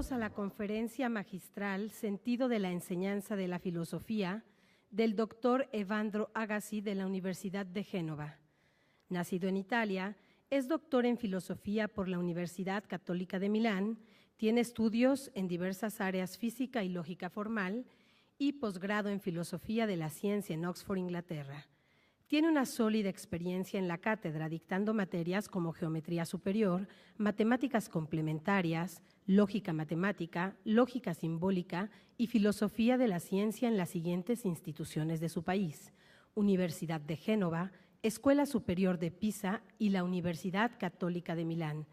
Bienvenidos a la conferencia magistral Sentido de la enseñanza de la filosofía del doctor Evandro Agassi de la Universidad de Génova. Nacido en Italia, es doctor en filosofía por la Universidad Católica de Milán, tiene estudios en diversas áreas física y lógica formal y posgrado en filosofía de la ciencia en Oxford, Inglaterra. Tiene una sólida experiencia en la cátedra dictando materias como geometría superior, matemáticas complementarias, lógica matemática, lógica simbólica y filosofía de la ciencia en las siguientes instituciones de su país: Universidad de Génova, Escuela Superior de Pisa y la Universidad Católica de Milán.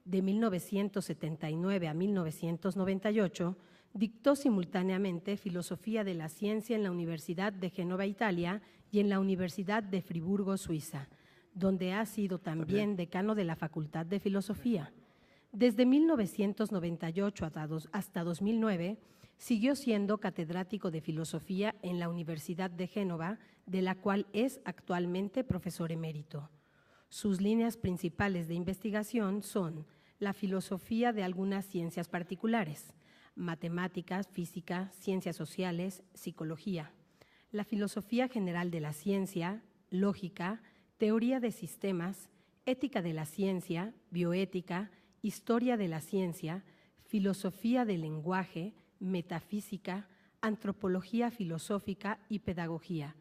De 1979 a 1998, dictó simultáneamente Filosofía de la Ciencia en la Universidad de Génova, Italia, y en la Universidad de Friburgo, Suiza, donde ha sido también decano de la Facultad de Filosofía. Desde 1998 hasta 2009, siguió siendo catedrático de Filosofía en la Universidad de Génova, de la cual es actualmente profesor emérito. Sus líneas principales de investigación son la filosofía de algunas ciencias particulares, matemáticas, física, ciencias sociales, psicología, la filosofía general de la ciencia, lógica, teoría de sistemas, ética de la ciencia, bioética, historia de la ciencia, filosofía del lenguaje, metafísica, antropología filosófica y pedagogía.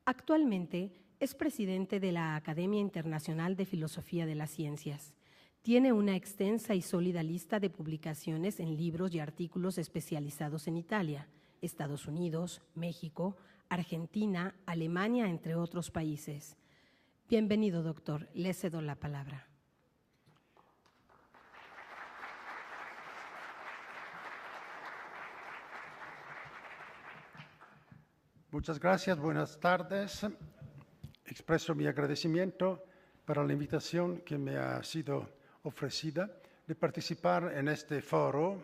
Actualmente es presidente de la Academia Internacional de Filosofía de las Ciencias. Tiene una extensa y sólida lista de publicaciones en libros y artículos especializados en Italia, Estados Unidos, México, Argentina, Alemania, entre otros países. Bienvenido, doctor. Le cedo la palabra. Muchas gracias, buenas tardes. Expreso mi agradecimiento para la invitación que me ha sido ofrecida de participar en este foro,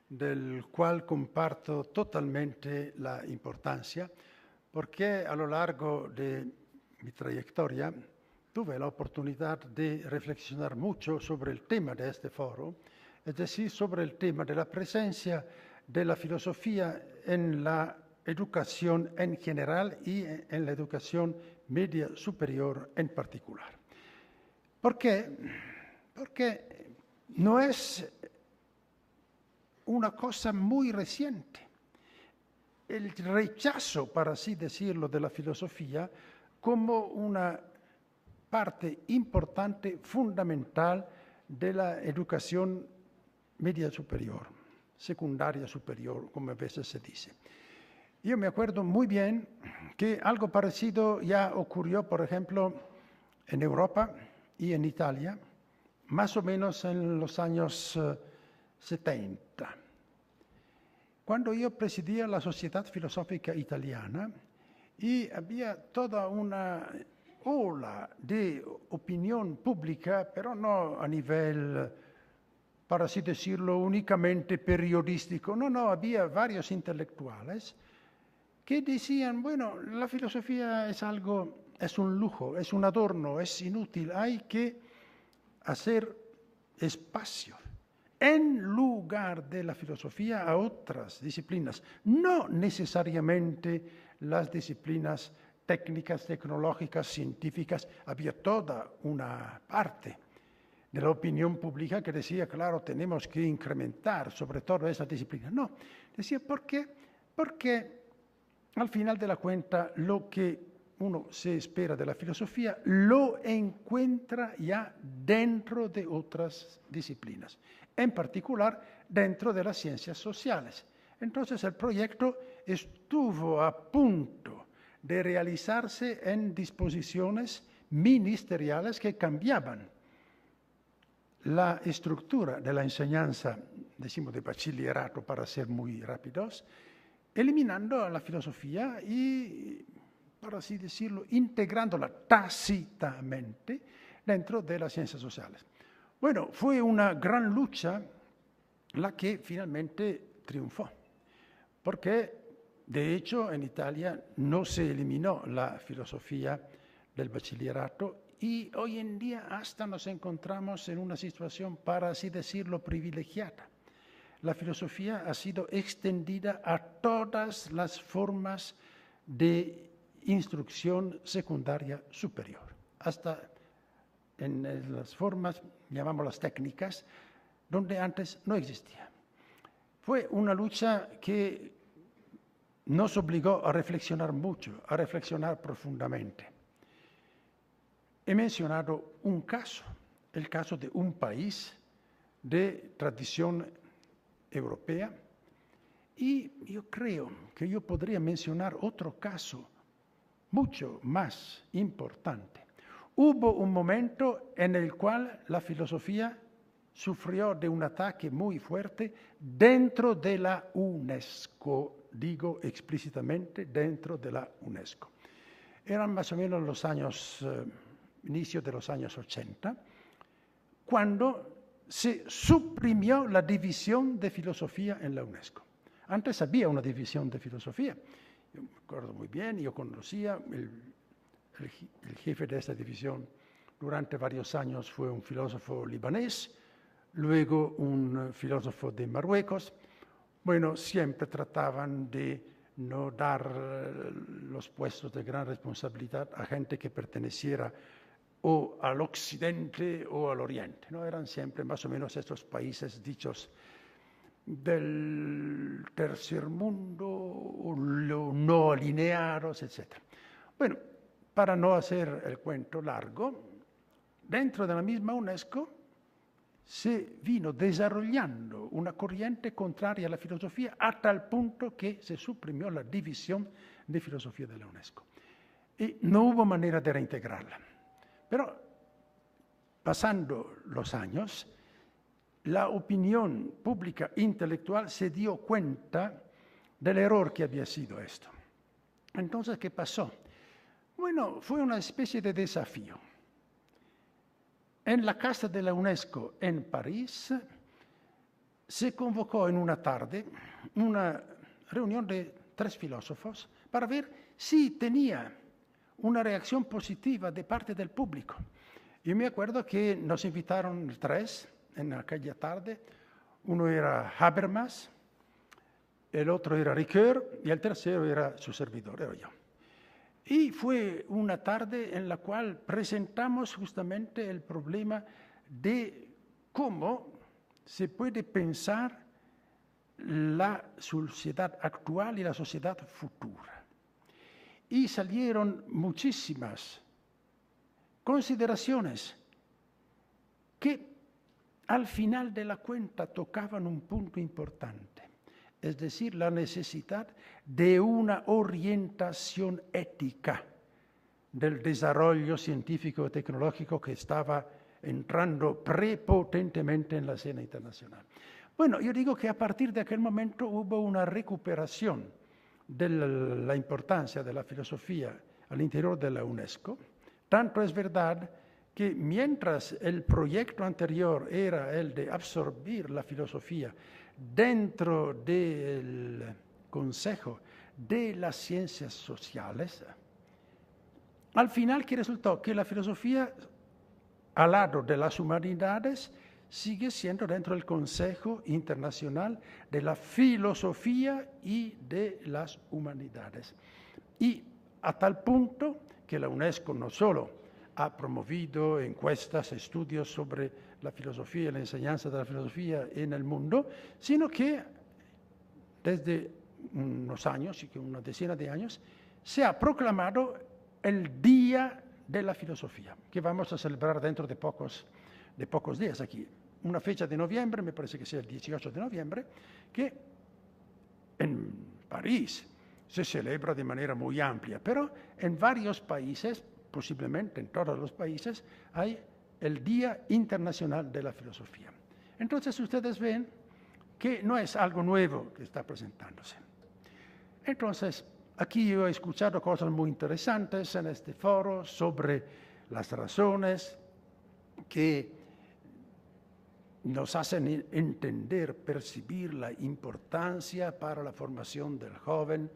del cual comparto totalmente la importancia, porque a lo largo de mi trayectoria tuve la oportunidad de reflexionar mucho sobre el tema de este foro, es decir, sobre el tema de la presencia de la filosofía en la educación en general y en la educación media superior en particular. ¿Por qué? Porque no es una cosa muy reciente. El rechazo, para así decirlo, de la filosofía como una parte importante, fundamental de la educación media superior, secundaria superior, como a veces se dice. Yo me acuerdo muy bien que algo parecido ya ocurrió, por ejemplo, en Europa y en Italia, más o menos en los años 70. Cuando yo presidía la Sociedad Filosófica Italiana y había toda una ola de opinión pública, pero no a nivel, para así decirlo, únicamente periodístico. No, había varios intelectuales que decían, bueno, la filosofía es algo, es un lujo, es un adorno, es inútil, hay que hacer espacio en lugar de la filosofía a otras disciplinas, no necesariamente las disciplinas técnicas, tecnológicas, científicas. Había toda una parte de la opinión pública que decía, claro, tenemos que incrementar sobre todo esa disciplina. No, decía, ¿por qué? Porque al final de la cuenta lo que uno se espera de la filosofía lo encuentra ya dentro de otras disciplinas, en particular dentro de las ciencias sociales. Entonces el proyecto estuvo a punto de realizarse en disposiciones ministeriales que cambiaban la estructura de la enseñanza, decimos de bachillerato para ser muy rápidos, eliminando la filosofía y, por así decirlo, integrándola tácitamente dentro de las ciencias sociales. Bueno, fue una gran lucha la que finalmente triunfó, porque de hecho en Italia no se eliminó la filosofía del bachillerato y hoy en día hasta nos encontramos en una situación, para así decirlo, privilegiada. la filosofía ha sido extendida a todas las formas de instrucción secundaria superior, hasta en las formas, llamámoslas técnicas, donde antes no existía. Fue una lucha que nos obligó a reflexionar mucho, a reflexionar profundamente. He mencionado un caso, el caso de un país de tradición europea, y yo creo que yo podría mencionar otro caso mucho más importante. Hubo un momento en el cual la filosofía sufrió de un ataque muy fuerte dentro de la UNESCO, digo explícitamente dentro de la UNESCO. Eran más o menos los años, inicio de los años 80, cuando se suprimió la división de filosofía en la UNESCO. Antes había una división de filosofía. Yo me acuerdo muy bien, yo conocía el jefe de esta división durante varios años fue un filósofo libanés, luego un filósofo de Marruecos. Bueno, siempre trataban de no dar los puestos de gran responsabilidad a gente que perteneciera o al occidente o al oriente, ¿no? Eran siempre más o menos estos países dichos del tercer mundo, o no alineados, etc. Bueno, para no hacer el cuento largo, dentro de la misma UNESCO se vino desarrollando una corriente contraria a la filosofía a tal punto que se suprimió la división de filosofía de la UNESCO. Y no hubo manera de reintegrarla. Pero pasando los años, la opinión pública intelectual se dio cuenta del error que había sido esto. Entonces, ¿qué pasó? Bueno, fue una especie de desafío. En la Casa de la UNESCO en París se convocó en una tarde una reunión de 3 filósofos para ver si tenía una reacción positiva de parte del público. Y me acuerdo que nos invitaron 3 en aquella tarde. Uno era Habermas, el otro era Ricoeur y el tercero era su servidor, era yo. Y fue una tarde en la cual presentamos justamente el problema de cómo se puede pensar la sociedad actual y la sociedad futura. Y salieron muchísimas consideraciones que al final de la cuenta tocaban un punto importante, es decir, la necesidad de una orientación ética del desarrollo científico y tecnológico que estaba entrando prepotentemente en la escena internacional. Bueno, yo digo que a partir de aquel momento hubo una recuperación de la importancia de la filosofía al interior de la UNESCO. Tanto es verdad que mientras el proyecto anterior era el de absorbir la filosofía dentro del Consejo de las Ciencias Sociales, al final, ¿qué resultó? Que la filosofía, al lado de las humanidades, sigue siendo dentro del Consejo Internacional de la Filosofía y de las Humanidades. Y a tal punto que la UNESCO no solo ha promovido encuestas, estudios sobre la filosofía y la enseñanza de la filosofía en el mundo, sino que desde unos años, y que una decena de años, se ha proclamado el Día de la Filosofía, que vamos a celebrar dentro de pocos días aquí. Una fecha de noviembre, me parece que sea el 18 de noviembre, que en París se celebra de manera muy amplia, pero en varios países, posiblemente en todos los países, hay el Día Internacional de la Filosofía. Entonces ustedes ven que no es algo nuevo que está presentándose. Entonces, aquí yo he escuchado cosas muy interesantes en este foro sobre las razones que nos hacen entender, percibir la importancia para la formación del joven,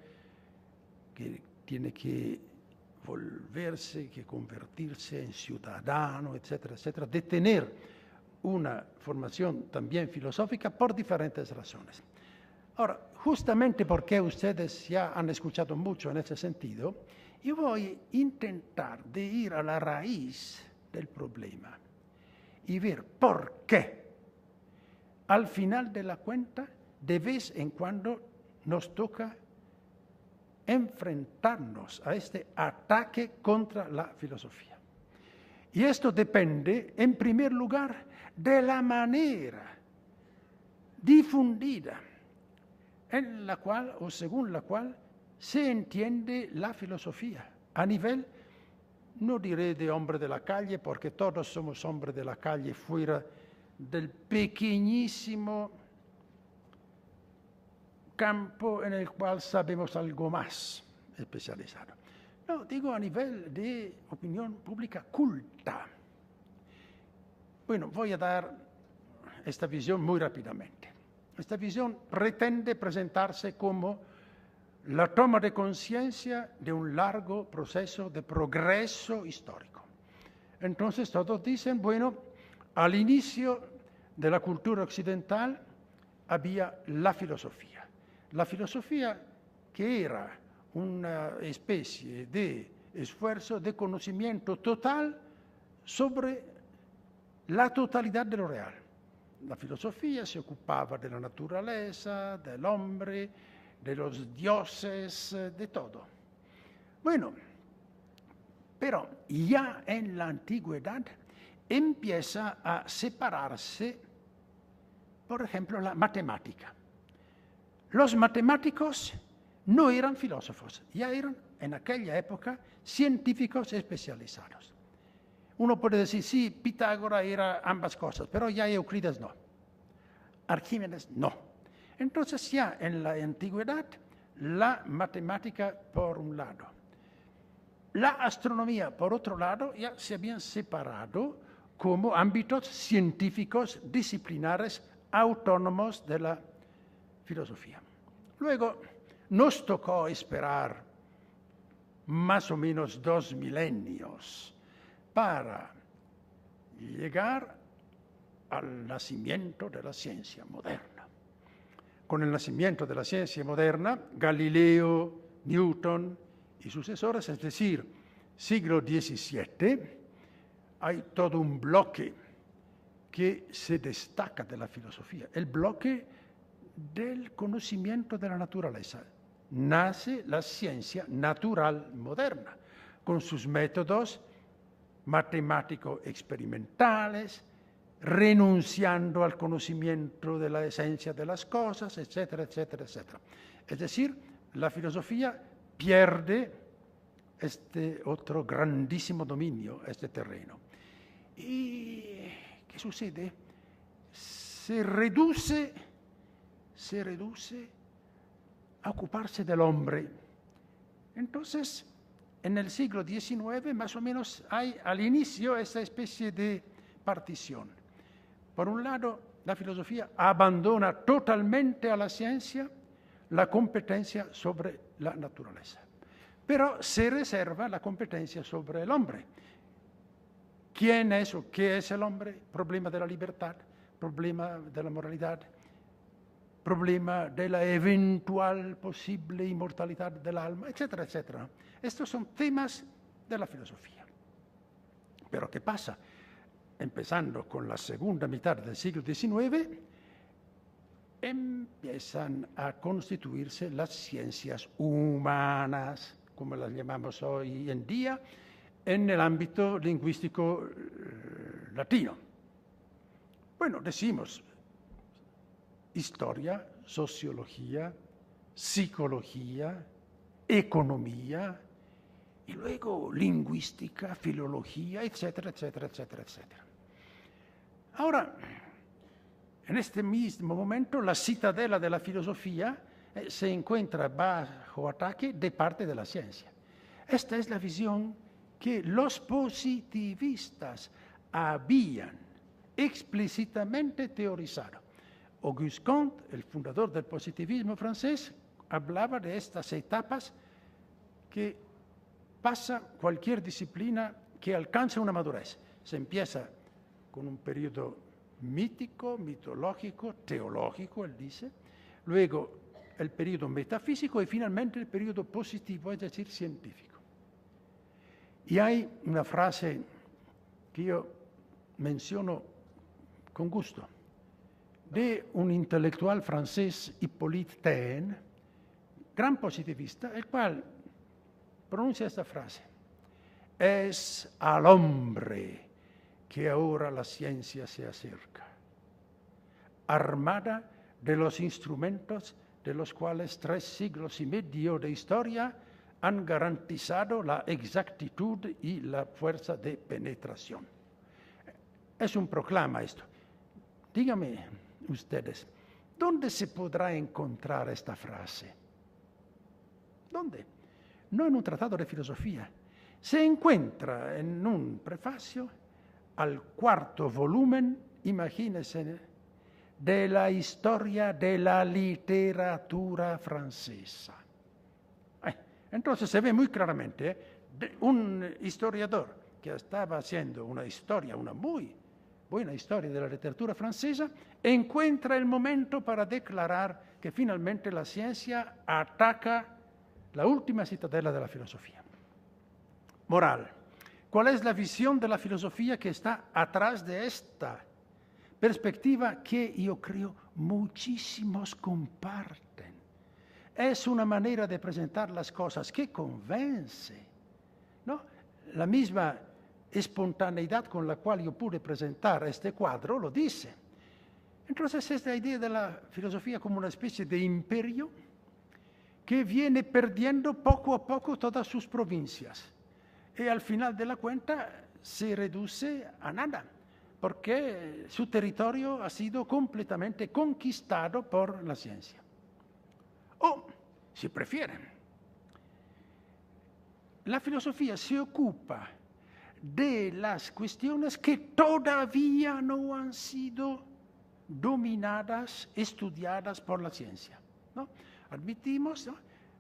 que tiene que volverse, que convertirse en ciudadano, etcétera, etcétera, de tener una formación también filosófica por diferentes razones. Ahora, justamente porque ustedes ya han escuchado mucho en ese sentido, yo voy a intentar de ir a la raíz del problema y ver por qué, al final de la cuenta, de vez en cuando nos toca enfrentarnos a este ataque contra la filosofía. Y esto depende, en primer lugar, de la manera difundida en la cual o según la cual se entiende la filosofía a nivel, no diré de hombre de la calle, porque todos somos hombres de la calle fuera del pequeñísimo campo en el cual sabemos algo más especializado. No, digo a nivel de opinión pública culta. Bueno, voy a dar esta visión muy rápidamente. Esta visión pretende presentarse como la toma de conciencia de un largo proceso de progreso histórico. Entonces todos dicen, bueno, al inicio de la cultura occidental había la filosofía. La filosofía que era una especie de esfuerzo de conocimiento total sobre la totalidad de lo real. La filosofía se ocupaba de la naturaleza, del hombre, de los dioses, de todo. Bueno, pero ya en la antigüedad empieza a separarse, por ejemplo, la matemática. Los matemáticos no eran filósofos, ya eran en aquella época científicos especializados. Uno puede decir, sí, Pitágoras era ambas cosas, pero ya Euclides no. Arquímedes no. Entonces ya en la antigüedad, la matemática por un lado. La astronomía, por otro lado, ya se habían separado como ámbitos científicos disciplinares autónomos de la filosofía. Luego, nos tocó esperar más o menos 2 milenios para llegar al nacimiento de la ciencia moderna. Con el nacimiento de la ciencia moderna, Galileo, Newton y sucesores, es decir, siglo XVII, hay todo un bloque que se destaca de la filosofía, el bloque del conocimiento de la naturaleza. Nace la ciencia natural moderna, con sus métodos matemático-experimentales, renunciando al conocimiento de la esencia de las cosas, etcétera, etcétera, etcétera. Es decir, la filosofía pierde este otro grandísimo dominio, este terreno. ¿Y qué sucede? Se reduce a ocuparse del hombre. Entonces, en el siglo XIX, más o menos, hay al inicio esta especie de partición. Por un lado, la filosofía abandona totalmente a la ciencia la competencia sobre la naturaleza, pero se reserva la competencia sobre el hombre. ¿Quién es o qué es el hombre? Problema de la libertad, problema de la moralidad, problema de la eventual posible inmortalidad del alma, etcétera, etcétera. Estos son temas de la filosofía. Pero ¿qué pasa? Empezando con la segunda mitad del siglo XIX, empiezan a constituirse las ciencias humanas, como las llamamos hoy en día, en el ámbito lingüístico latino. Bueno, decimos historia, sociología, psicología, economía, y luego lingüística, filología, etcétera, etcétera, etcétera, etcétera. Ahora, en este mismo momento, la citadela de la filosofía se encuentra bajo ataque de parte de la ciencia. Esta es la visión que los positivistas habían explícitamente teorizado. Auguste Comte, el fundador del positivismo francés, hablaba de estas etapas que pasa cualquier disciplina que alcance una madurez. Se empieza con un periodo mítico, mitológico, teológico, él dice, luego el periodo metafísico y finalmente el periodo positivo, es decir, científico. Y hay una frase que yo menciono con gusto, de un intelectual francés, Hippolyte Taine, gran positivista, el cual pronuncia esta frase: es al hombre que ahora la ciencia se acerca, armada de los instrumentos de los cuales 3 siglos y medio de historia han garantizado la exactitud y la fuerza de penetración. Es un proclama esto. Díganme ustedes, ¿dónde se podrá encontrar esta frase? ¿Dónde? No en un tratado de filosofía. Se encuentra en un prefacio al 4º volumen, imagínense, de la historia de la literatura francesa. Entonces se ve muy claramente un historiador que estaba haciendo una historia, una muy buena historia de la literatura francesa, encuentra el momento para declarar que finalmente la ciencia ataca la última citadela de la filosofía. Moral. ¿Cuál es la visión de la filosofía que está atrás de esta perspectiva que yo creo muchísimos comparten? Es una manera de presentar las cosas que convence, ¿no? La misma espontaneidad con la cual yo pude presentar este cuadro lo dice. Entonces, esta idea de la filosofía como una especie de imperio que viene perdiendo poco a poco todas sus provincias y al final de la cuenta se reduce a nada, porque su territorio ha sido completamente conquistado por la ciencia. O, si prefieren, la filosofía se ocupa de las cuestiones que todavía no han sido dominadas, estudiadas por la ciencia, ¿no? Admitimos, ¿no?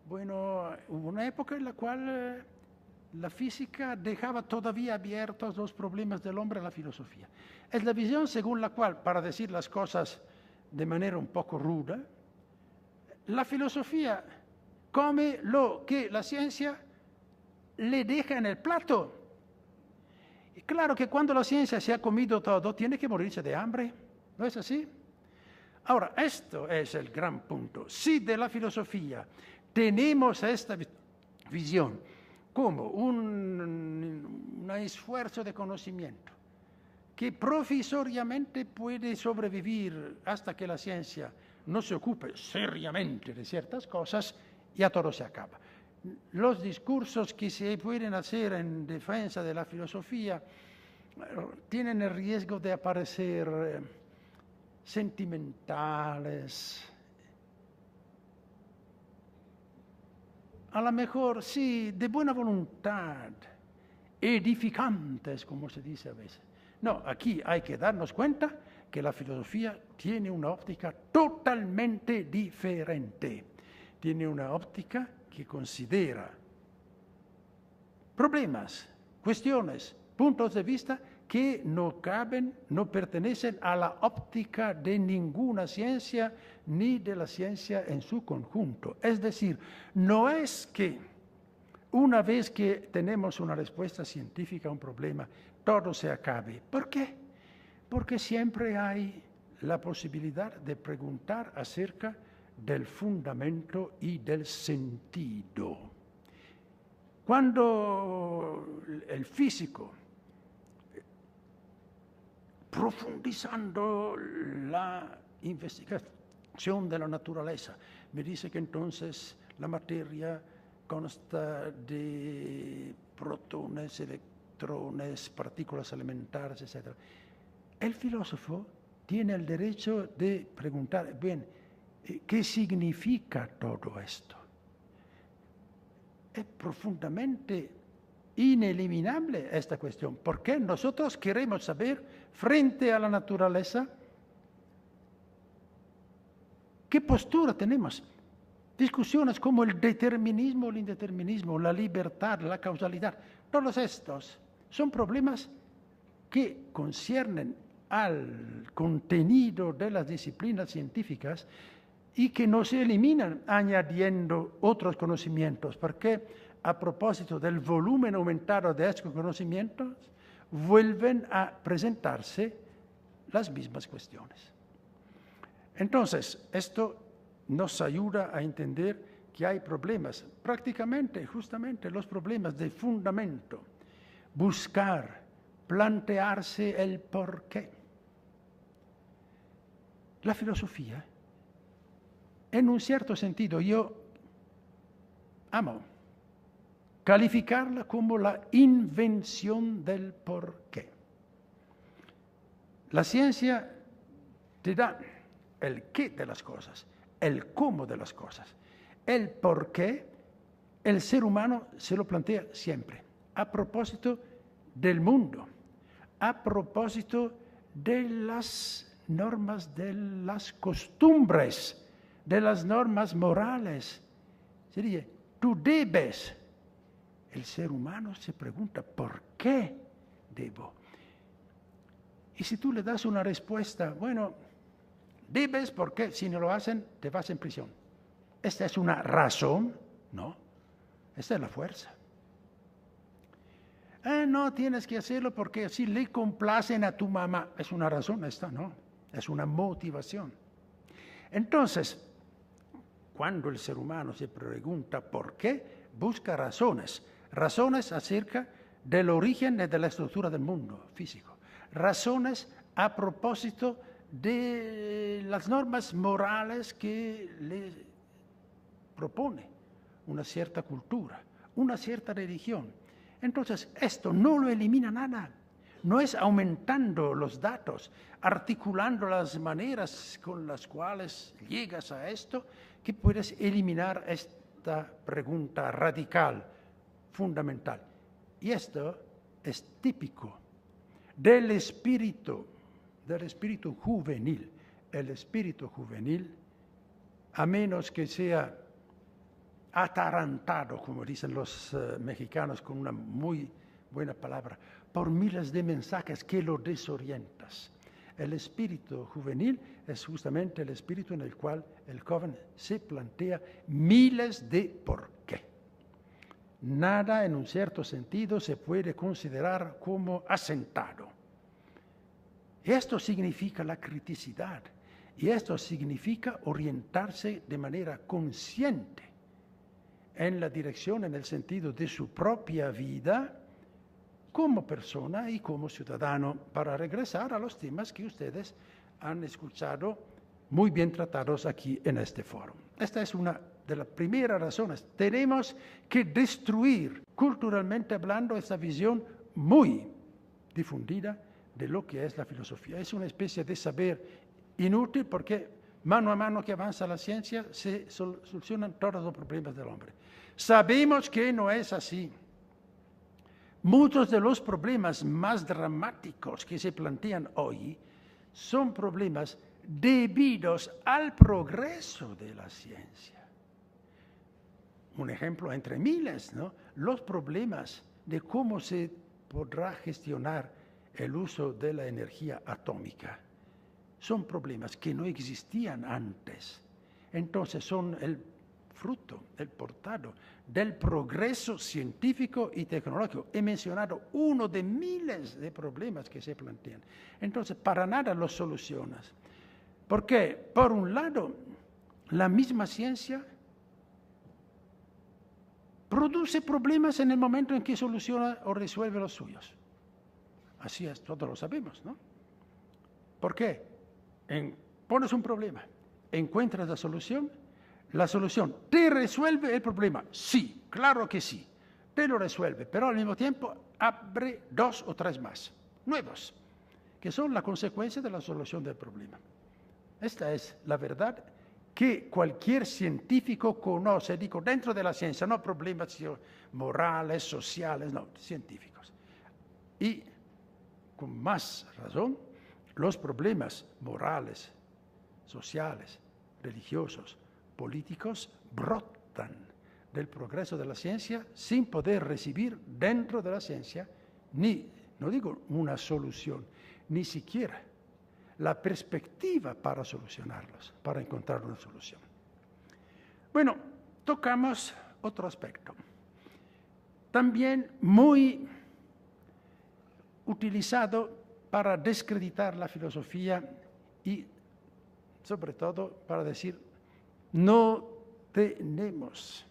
Bueno, hubo una época en la cual la física dejaba todavía abiertos los problemas del hombre a la filosofía. Es la visión según la cual, para decir las cosas de manera un poco ruda, la filosofía come lo que la ciencia le deja en el plato. Y claro que cuando la ciencia se ha comido todo, tiene que morirse de hambre, ¿no es así? Ahora, esto es el gran punto. Si de la filosofía tenemos esta visión como un esfuerzo de conocimiento que provisoriamente puede sobrevivir hasta que la ciencia no se ocupe seriamente de ciertas cosas, ya todo se acaba. Los discursos que se pueden hacer en defensa de la filosofía tienen el riesgo de aparecer sentimentales. A lo mejor sí, de buena voluntad, edificantes, como se dice a veces. No, aquí hay que darnos cuenta que la filosofía tiene una óptica totalmente diferente. Tiene una óptica que considera problemas, cuestiones, puntos de vista que no caben, no pertenecen a la óptica de ninguna ciencia ni de la ciencia en su conjunto. Es decir, no es que una vez que tenemos una respuesta científica a un problema, todo se acabe. ¿Por qué? Porque siempre hay la posibilidad de preguntar acerca del fundamento y del sentido. Cuando el físico, profundizando la investigación de la naturaleza, me dice que entonces la materia consta de protones, electrones, partículas elementales, etc. El filósofo tiene el derecho de preguntar, bien, ¿qué significa todo esto? Es profundamente ineliminable esta cuestión, porque nosotros queremos saber, frente a la naturaleza, qué postura tenemos. Discusiones como el determinismo, el indeterminismo, la libertad, la causalidad, todos estos son problemas que conciernen al contenido de las disciplinas científicas y que no se eliminan añadiendo otros conocimientos, porque a propósito del volumen aumentado de estos conocimientos, vuelven a presentarse las mismas cuestiones. Entonces, esto nos ayuda a entender que hay problemas, prácticamente, justamente los problemas de fundamento, buscar, plantearse el por qué. La filosofía, en un cierto sentido, yo amo calificarla como la invención del por qué. La ciencia te da el qué de las cosas, el cómo de las cosas. El por qué, el ser humano se lo plantea siempre, a propósito del mundo, a propósito de las normas, de las costumbres, de las normas morales. Sería, tú debes. El ser humano se pregunta, ¿por qué debo? Y si tú le das una respuesta, bueno, debes porque si no lo hacen, te vas en prisión. ¿Esta es una razón? No, esta es la fuerza. No, tienes que hacerlo porque así le complacen a tu mamá. ¿Es una razón? Esta no, es una motivación. Entonces, cuando el ser humano se pregunta por qué, busca razones acerca del origen y de la estructura del mundo físico, razones a propósito de las normas morales que le propone una cierta cultura, una cierta religión. Entonces, esto no lo elimina nada, no es aumentando los datos, articulando las maneras con las cuales llegas a esto, que puedes eliminar esta pregunta radical, fundamental. Y esto es típico del espíritu juvenil. El espíritu juvenil, a menos que sea atarantado, como dicen los mexicanos con una muy buena palabra, por miles de mensajes que lo desorientas. El espíritu juvenil es justamente el espíritu en el cual el joven se plantea miles de por qué. Nada, en un cierto sentido, se puede considerar como asentado. Esto significa la criticidad y esto significa orientarse de manera consciente en la dirección, en el sentido de su propia vida como persona y como ciudadano, para regresar a los temas que ustedes han escuchado muy bien tratados aquí en este foro. Esta es una de las primeras razones. Tenemos que destruir, culturalmente hablando, esta visión muy difundida de lo que es la filosofía. Es una especie de saber inútil porque mano a mano que avanza la ciencia se solucionan todos los problemas del hombre. Sabemos que no es así. Muchos de los problemas más dramáticos que se plantean hoy son problemas debidos al progreso de la ciencia. Un ejemplo entre miles, ¿no? Los problemas de cómo se podrá gestionar el uso de la energía atómica son problemas que no existían antes. Entonces son el fruto, el portado del progreso científico y tecnológico. He mencionado uno de miles de problemas que se plantean. Entonces, para nada los solucionas. Porque, por un lado, la misma ciencia produce problemas en el momento en que soluciona o resuelve los suyos. Así es, todos lo sabemos, ¿no? ¿Por qué? Pones un problema, encuentras la solución te resuelve el problema. Sí, claro que sí, te lo resuelve, pero al mismo tiempo abre 2 o 3 más, nuevos, que son la consecuencia de la solución del problema. Esta es la verdad que cualquier científico conoce, digo, dentro de la ciencia, no problemas morales, sociales, no, científicos. Y con más razón, los problemas morales, sociales, religiosos, políticos brotan del progreso de la ciencia sin poder recibir dentro de la ciencia no digo una solución, ni siquiera la perspectiva para solucionarlos, para encontrar una solución. Bueno, tocamos otro aspecto, también muy utilizado para desacreditar la filosofía y sobre todo para decir, no tenemos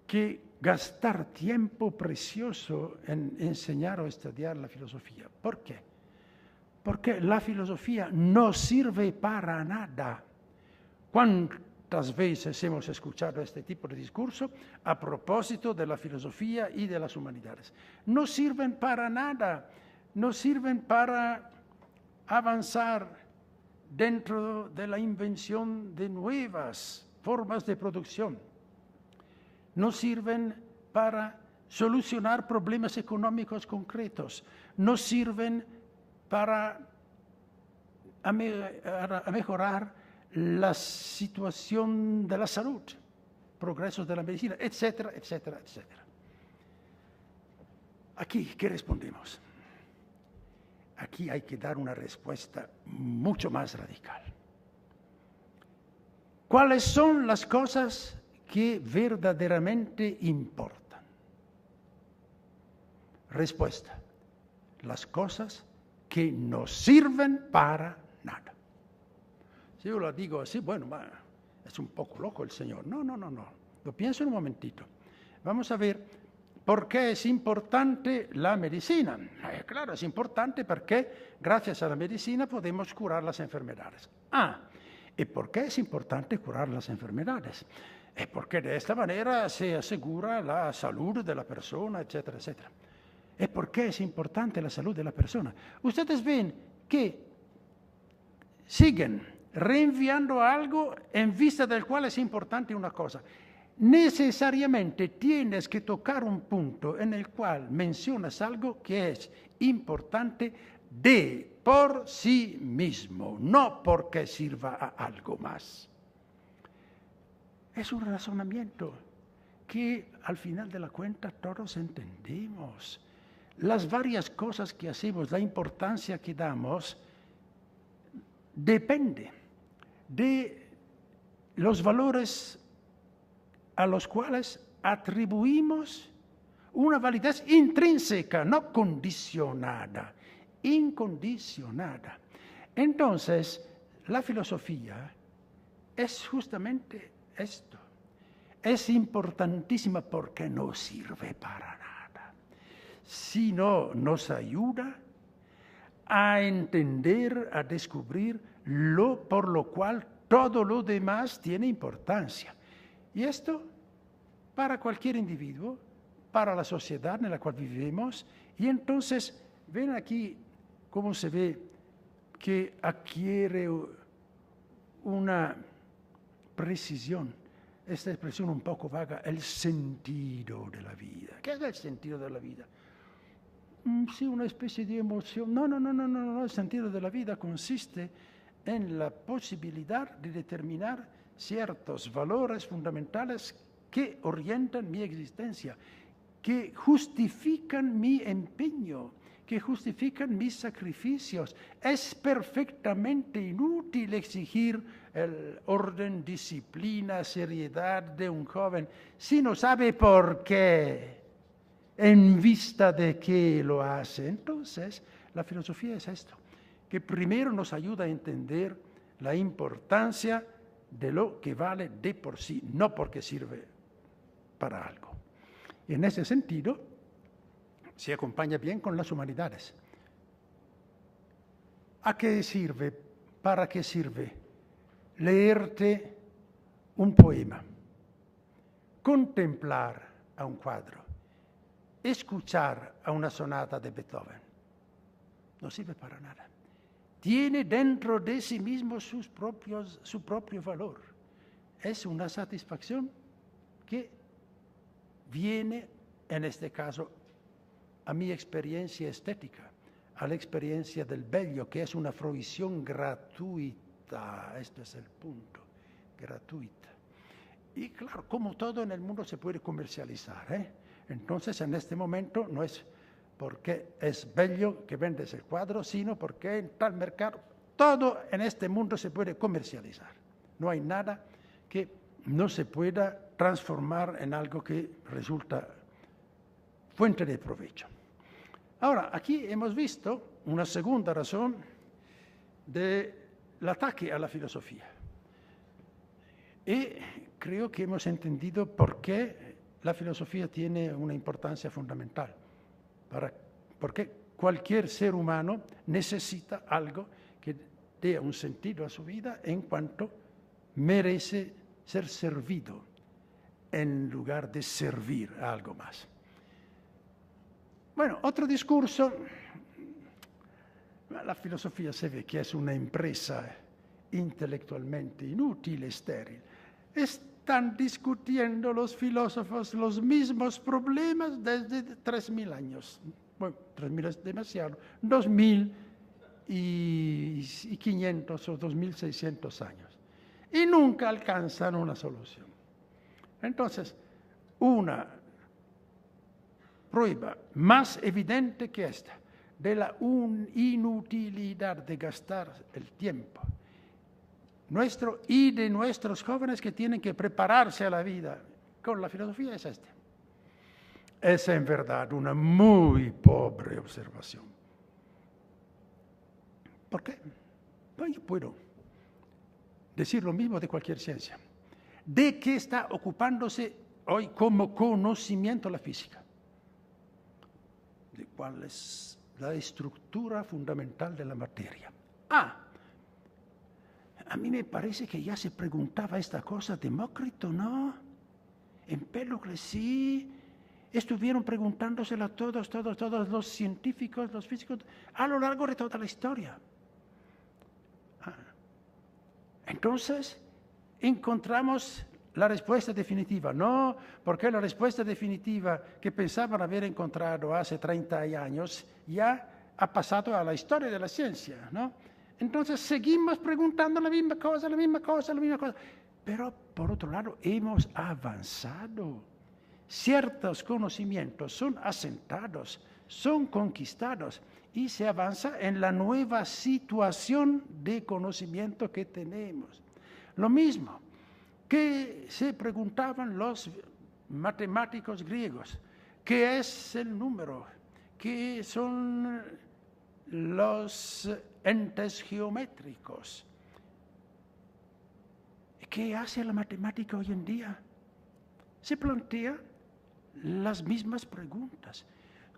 que gastar tiempo precioso en enseñar o estudiar la filosofía. ¿Por qué? Porque la filosofía no sirve para nada. ¿Cuántas veces hemos escuchado este tipo de discurso a propósito de la filosofía y de las humanidades? No sirven para nada, no sirven para avanzar dentro de la invención de nuevas formas de producción. No sirven para solucionar problemas económicos concretos. No sirven para mejorar la situación de la salud, progresos de la medicina, etcétera, etcétera, etcétera. Aquí, ¿qué respondemos? Aquí hay que dar una respuesta mucho más radical. ¿Cuáles son las cosas que verdaderamente importan? Respuesta: las cosas que no sirven para nada. Si yo lo digo así, bueno, es un poco loco el Señor. No. Lo pienso en un momentito. Vamos a ver por qué es importante la medicina. Claro, es importante porque gracias a la medicina podemos curar las enfermedades. ¿Y por qué es importante curar las enfermedades? Porque de esta manera se asegura la salud de la persona, etcétera, etcétera. ¿Por qué es importante la salud de la persona? Ustedes ven que siguen reenviando algo en vista del cual es importante una cosa. Necesariamente tienes que tocar un punto en el cual mencionas algo que es importante por sí mismo, no porque sirva a algo más. Es un razonamiento que al final de la cuenta todos entendemos. Las varias cosas que hacemos, la importancia que damos, depende de los valores a los cuales atribuimos una validez intrínseca, no condicionada, incondicionada. Entonces, la filosofía es justamente esto. Es importantísima porque no sirve para nada, sino nos ayuda a entender, a descubrir por lo cual todo lo demás tiene importancia. Y esto para cualquier individuo, para la sociedad en la cual vivimos. Y entonces, ven aquí cómo se ve que adquiere una precisión, esta expresión un poco vaga, el sentido de la vida. ¿Qué es el sentido de la vida? Sí, una especie de emoción. No. El sentido de la vida consiste en la posibilidad de determinar ciertos valores fundamentales que orientan mi existencia, que justifican mi empeño, que justifican mis sacrificios. Es perfectamente inútil exigir el orden, disciplina, seriedad de un joven si no sabe por qué, en vista de qué lo hace. Entonces, la filosofía es esto, que primero nos ayuda a entender la importancia de lo que vale de por sí, no porque sirve para algo. Y en ese sentido, se acompaña bien con las humanidades. ¿A qué sirve? ¿Para qué sirve? Leerte un poema, contemplar a un cuadro, escuchar a una sonata de Beethoven. No sirve para nada. Tiene dentro de sí mismo su propio valor. Es una satisfacción que viene, en este caso, a mi experiencia estética, a la experiencia del bello, que es una fruición gratuita. Este es el punto, gratuita. Y claro, como todo en el mundo se puede comercializar, Entonces, en este momento no es porque es bello que vendes el cuadro, sino porque en tal mercado todo en este mundo se puede comercializar. No hay nada que no se pueda transformar en algo que resulta fuente de provecho. Ahora, aquí hemos visto una segunda razón del ataque a la filosofía. Y creo que hemos entendido por qué la filosofía tiene una importancia fundamental. Porque cualquier ser humano necesita algo que dé un sentido a su vida en cuanto merece ser servido en lugar de servir a algo más. Bueno, otro discurso. La filosofía se ve que es una empresa intelectualmente inútil, estéril. Están discutiendo los filósofos los mismos problemas desde 3.000 años. Bueno, 3.000 es demasiado. 2.500 o 2.600 años. Y nunca alcanzan una solución. Entonces, una prueba más evidente que esta de la inutilidad de gastar el tiempo nuestro y de nuestros jóvenes que tienen que prepararse a la vida con la filosofía es esta. Es en verdad una muy pobre observación. ¿Por qué? Pues yo puedo decir lo mismo de cualquier ciencia. ¿De qué está ocupándose hoy como conocimiento la física? ¿De cuál es la estructura fundamental de la materia? A mí me parece que ya se preguntaba esta cosa Demócrito, ¿no? Empédocles, sí. Estuvieron preguntándosela todos los científicos, los físicos, a lo largo de toda la historia. Entonces, encontramos la respuesta definitiva. No, porque la respuesta definitiva que pensaban haber encontrado hace 30 años ya ha pasado a la historia de la ciencia, ¿no? Entonces seguimos preguntando la misma cosa. Pero por otro lado hemos avanzado. Ciertos conocimientos son asentados, son conquistados y se avanza en la nueva situación de conocimiento que tenemos. Lo mismo que se preguntaban los matemáticos griegos, ¿qué es el número? ¿Qué son los entes geométricos? ¿Qué hace la matemática hoy en día? Se plantea las mismas preguntas.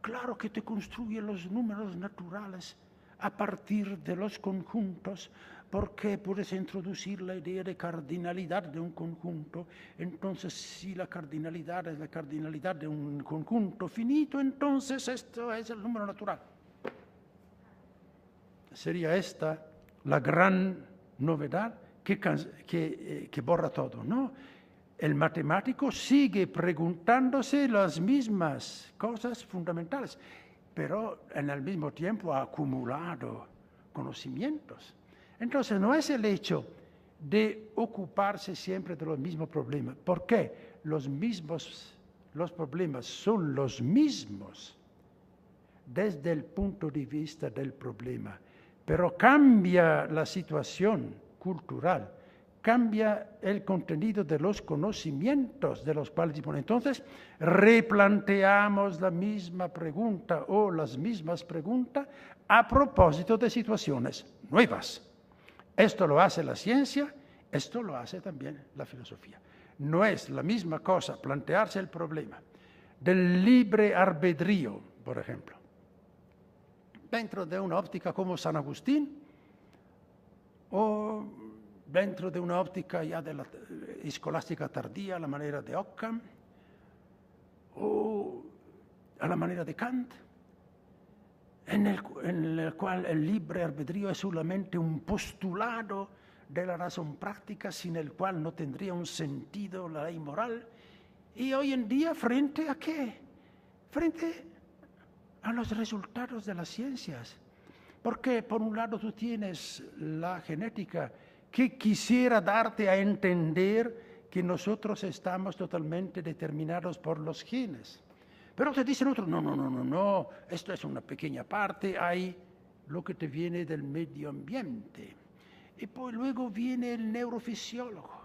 Claro que te construye los números naturales a partir de los conjuntos, porque puedes introducir la idea de cardinalidad de un conjunto. Entonces, si la cardinalidad es la cardinalidad de un conjunto finito, entonces esto es el número natural. Sería esta la gran novedad que borra todo, ¿no? El matemático sigue preguntándose las mismas cosas fundamentales, pero en el mismo tiempo ha acumulado conocimientos. Entonces, no es el hecho de ocuparse siempre de los mismos problemas. ¿Por qué? Los problemas son los mismos desde el punto de vista del problema, pero cambia la situación cultural, cambia el contenido de los conocimientos de los cuales disponemos. Entonces, replanteamos la misma pregunta o las mismas preguntas a propósito de situaciones nuevas. Esto lo hace la ciencia, esto lo hace también la filosofía. No es la misma cosa plantearse el problema del libre albedrío, por ejemplo, dentro de una óptica como San Agustín o dentro de una óptica ya de la escolástica tardía, a la manera de Occam, o a la manera de Kant, en el cual el libre albedrío es solamente un postulado de la razón práctica, sin el cual no tendría un sentido la ley moral. Y hoy en día, ¿frente a qué? Frente a los resultados de las ciencias. Porque por un lado tú tienes la genética, que quisiera darte a entender que nosotros estamos totalmente determinados por los genes. Pero te dicen otros, no, esto es una pequeña parte, hay lo que te viene del medio ambiente. Y poi luego viene el neurofisiólogo,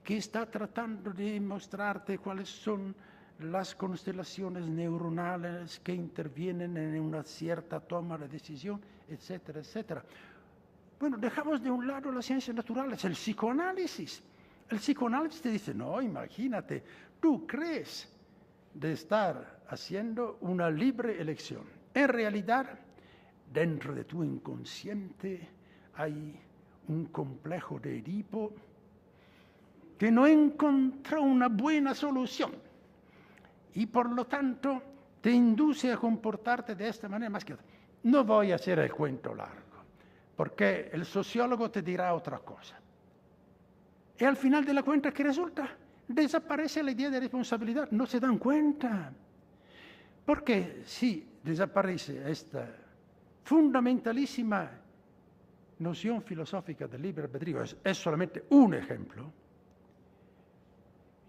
que está tratando de mostrarte cuáles son las constelaciones neuronales que intervienen en una cierta toma de decisión, etcétera, etcétera. Bueno, dejamos de un lado las ciencias naturales, el psicoanálisis. El psicoanálisis te dice, no, imagínate, tú crees de estar haciendo una libre elección. En realidad, dentro de tu inconsciente hay un complejo de Edipo que no encontró una buena solución y por lo tanto te induce a comportarte de esta manera más que otra. No voy a hacer el cuento largo, porque el sociólogo te dirá otra cosa. Y al final de la cuenta, ¿qué resulta? Desaparece la idea de responsabilidad, no se dan cuenta. Porque si desaparece esta fundamentalísima noción filosófica del libre albedrío, es solamente un ejemplo,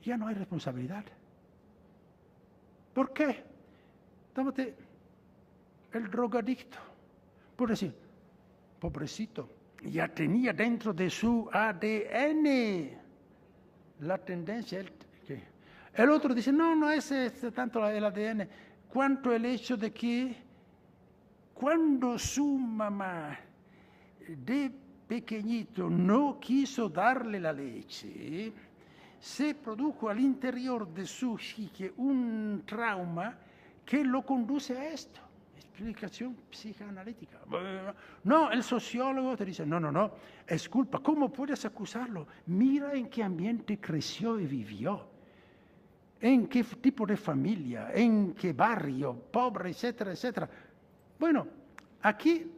ya no hay responsabilidad. ¿Por qué? Tómate el drogadicto. Por decir, pobrecito, ya tenía dentro de su ADN la tendencia. El otro dice, no es tanto el ADN, cuanto el hecho de que cuando su mamá de pequeñito no quiso darle la leche, se produjo al interior de su psique un trauma que lo conduce a esto. Explicación psicoanalítica. No, el sociólogo te dice, no, es culpa. ¿Cómo puedes acusarlo? Mira en qué ambiente creció y vivió. En qué tipo de familia, en qué barrio, pobre, etcétera, etcétera. Bueno, aquí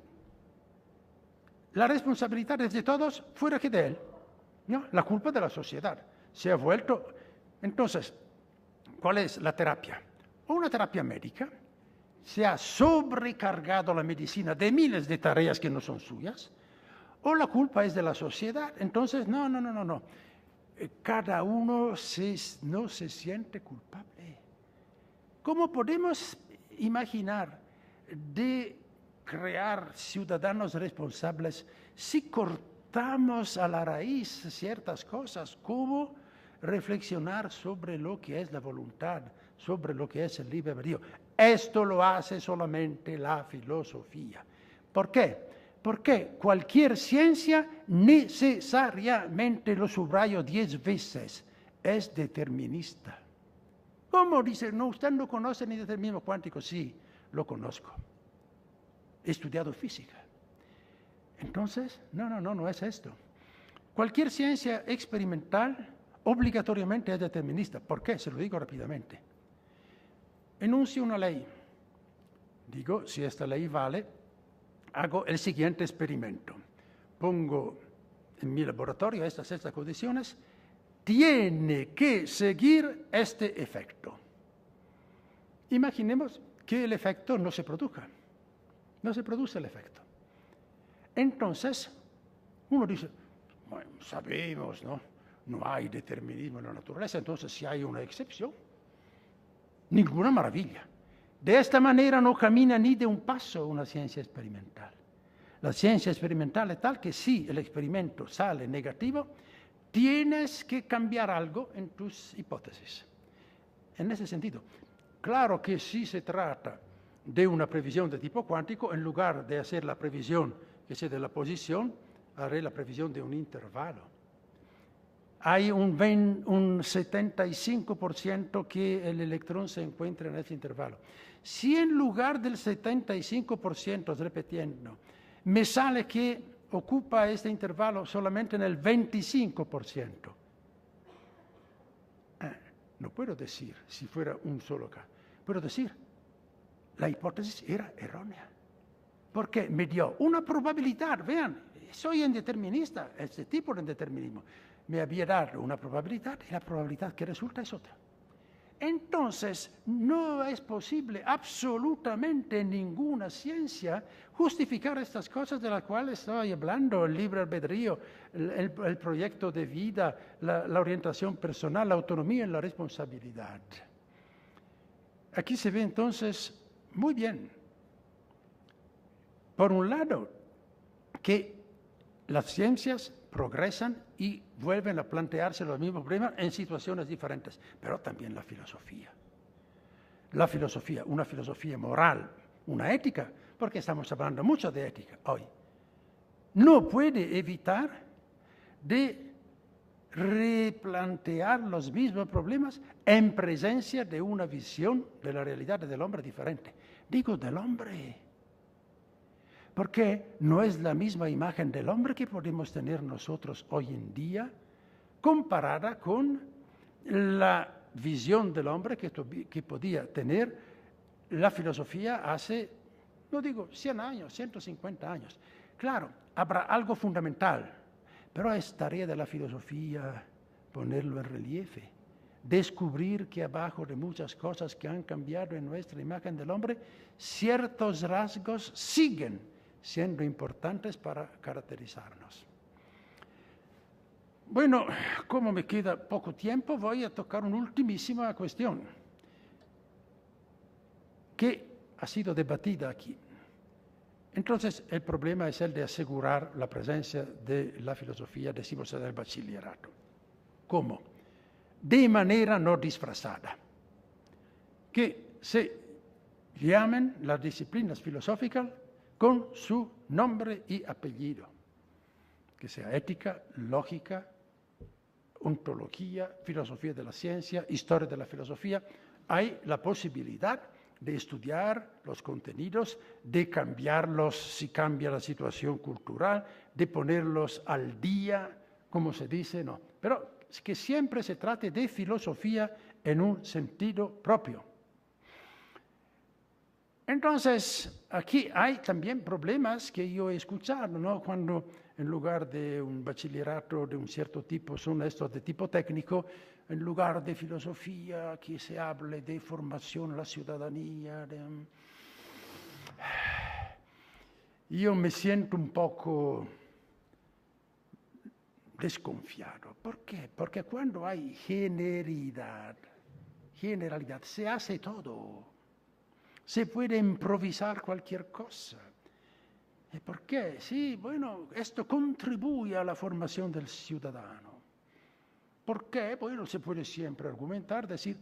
la responsabilidad es de todos fuera que de él. ¿No? La culpa de la sociedad. Se ha vuelto. Entonces, ¿cuál es la terapia? Una terapia médica. Se ha sobrecargado la medicina de miles de tareas que no son suyas, o la culpa es de la sociedad. Entonces, no. Cada uno no se siente culpable. ¿Cómo podemos imaginar de crear ciudadanos responsables si cortamos a la raíz ciertas cosas, como reflexionar sobre lo que es la voluntad, sobre lo que es el libre albedrío? Esto lo hace solamente la filosofía. ¿Por qué? Porque cualquier ciencia necesariamente, lo subrayo 10 veces, es determinista. ¿Cómo dice? No, usted no conoce ni determinismo cuántico. Sí, lo conozco. He estudiado física. Entonces, no es esto. Cualquier ciencia experimental obligatoriamente es determinista. ¿Por qué? Se lo digo rápidamente. Enuncio una ley. Digo, si esta ley vale, hago el siguiente experimento. Pongo en mi laboratorio estas condiciones, tiene que seguir este efecto. Imaginemos que el efecto no se produzca. No se produce el efecto. Entonces, uno dice, bueno, sabemos, ¿no? No hay determinismo en la naturaleza, entonces si hay una excepción, ninguna maravilla. De esta manera no camina ni de un paso una ciencia experimental. La ciencia experimental es tal que si el experimento sale negativo, tienes que cambiar algo en tus hipótesis. En ese sentido, claro que si se trata de una previsión de tipo cuántico, en lugar de hacer la previsión que sea de la posición, haré la previsión de un intervalo. Hay un 75% que el electrón se encuentra en ese intervalo. Si en lugar del 75%, repitiendo, me sale que ocupa este intervalo solamente en el 25%, no puedo decir si fuera un solo caso. Puedo decir, la hipótesis era errónea, porque me dio una probabilidad. Vean, soy indeterminista, este tipo de indeterminismo. Me había dado una probabilidad y la probabilidad que resulta es otra. Entonces, no es posible absolutamente en ninguna ciencia justificar estas cosas de las cuales estoy hablando, el libre albedrío, el proyecto de vida, la orientación personal, la autonomía y la responsabilidad. aquí se ve entonces muy bien, por un lado, que las ciencias progresan y vuelven a plantearse los mismos problemas en situaciones diferentes, pero también la filosofía. La filosofía, una filosofía moral, una ética, porque estamos hablando mucho de ética hoy, no puede evitar de replantear los mismos problemas en presencia de una visión de la realidad del hombre diferente. Digo del hombre, porque no es la misma imagen del hombre que podemos tener nosotros hoy en día comparada con la visión del hombre que podía tener la filosofía hace, no digo 100 años, 150 años. Claro, habrá algo fundamental, pero es tarea de la filosofía ponerlo en relieve, descubrir que abajo de muchas cosas que han cambiado en nuestra imagen del hombre, ciertos rasgos siguen siendo importantes para caracterizarnos. Bueno, como me queda poco tiempo, voy a tocar una ultimísima cuestión que ha sido debatida aquí. Entonces, el problema es el de asegurar la presencia de la filosofía, decimos, en el bachillerato. ¿Cómo? De manera no disfrazada. Que se llamen las disciplinas filosóficas con su nombre y apellido. Que sea ética, lógica, ontología, filosofía de la ciencia, historia de la filosofía. Hay la posibilidad de estudiar los contenidos, de cambiarlos si cambia la situación cultural, de ponerlos al día, como se dice, no. Pero que siempre se trate de filosofía en un sentido propio. Entonces, aquí hay también problemas que yo he escuchado, ¿no? Cuando en lugar de un bachillerato de un cierto tipo, son estos de tipo técnico, en lugar de filosofía, que se hable de formación a la ciudadanía. Yo me siento un poco desconfiado. ¿Por qué? Porque cuando hay generalidad, se hace todo. Se puede improvisar cualquier cosa. ¿Y por qué? Sí, bueno, esto contribuye a la formación del ciudadano. ¿Por qué? Bueno, se puede siempre argumentar, decir,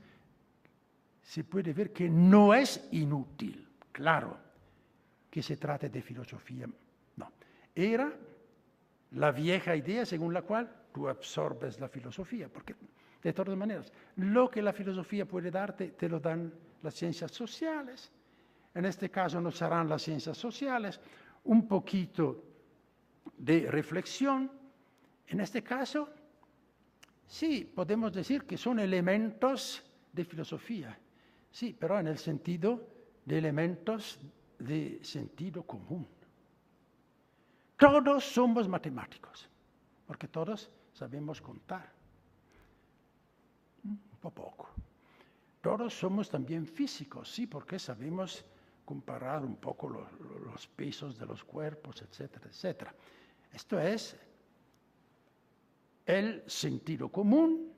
se puede ver que no es inútil, claro, que se trate de filosofía. No, era la vieja idea según la cual tú absorbes la filosofía, porque de todas maneras, lo que la filosofía puede darte, te lo dan las ciencias sociales. En este caso no serán las ciencias sociales, un poquito de reflexión. En este caso, sí, podemos decir que son elementos de filosofía, sí, pero en el sentido de elementos de sentido común. Todos somos matemáticos, porque todos sabemos contar, un poco. Todos somos también físicos, sí, porque sabemos comparar un poco los pesos de los cuerpos, etcétera, etcétera. Esto es el sentido común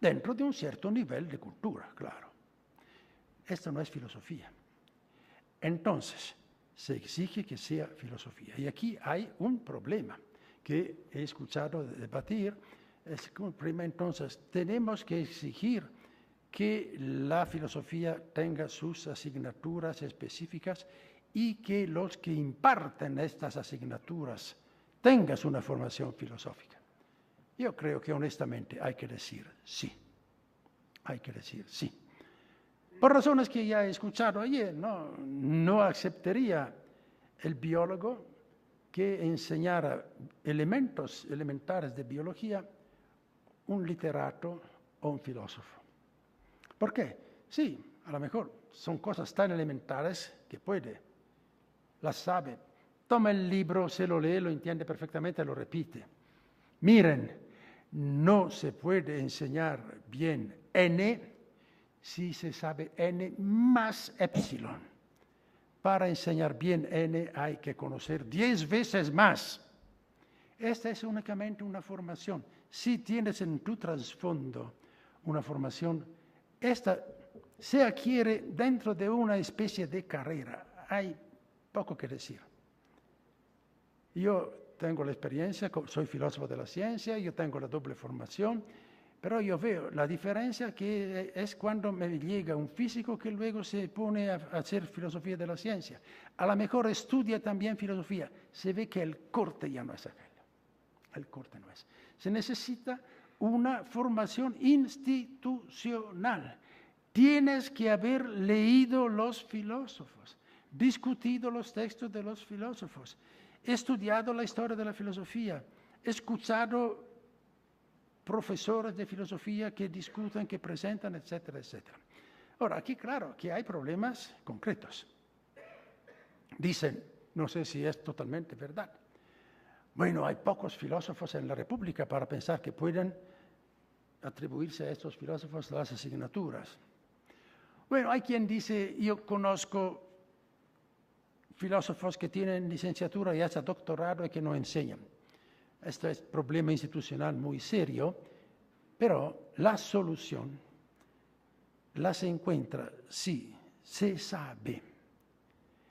dentro de un cierto nivel de cultura, claro. Esto no es filosofía. Entonces, se exige que sea filosofía. Y aquí hay un problema que he escuchado debatir. Es un problema, entonces, tenemos que exigir que la filosofía tenga sus asignaturas específicas y que los que imparten estas asignaturas tengan una formación filosófica. Yo creo que honestamente hay que decir sí. Hay que decir sí. Por razones que ya he escuchado ayer, no aceptaría el biólogo que enseñara elementos elementares de biología un literato o un filósofo. ¿Por qué? Sí, a lo mejor son cosas tan elementares que las sabe. Toma el libro, se lo lee, lo entiende perfectamente, lo repite. Miren, no se puede enseñar bien n si se sabe n más epsilon. Para enseñar bien n hay que conocer 10 veces más. Esta es únicamente una formación. Si tienes en tu trasfondo una formación, esta se adquiere dentro de una especie de carrera. Hay poco que decir. Yo tengo la experiencia, soy filósofo de la ciencia, yo tengo la doble formación, pero yo veo la diferencia que es cuando me llega un físico que luego se pone a hacer filosofía de la ciencia. A lo mejor estudia también filosofía. Se ve que el corte ya no es aquel. El corte no es. Se necesita una formación institucional. Tienes que haber leído los filósofos, discutido los textos de los filósofos, estudiado la historia de la filosofía, escuchado profesores de filosofía que discuten, que presentan, etcétera, etcétera. Ahora, aquí claro que hay problemas concretos. Dicen, no sé si es totalmente verdad, bueno, hay pocos filósofos en la República para pensar que pueden atribuirse a estos filósofos las asignaturas. Bueno, hay quien dice, yo conozco filósofos que tienen licenciatura y hasta doctorado y que no enseñan. Esto es un problema institucional muy serio, pero la solución la se encuentra si se sabe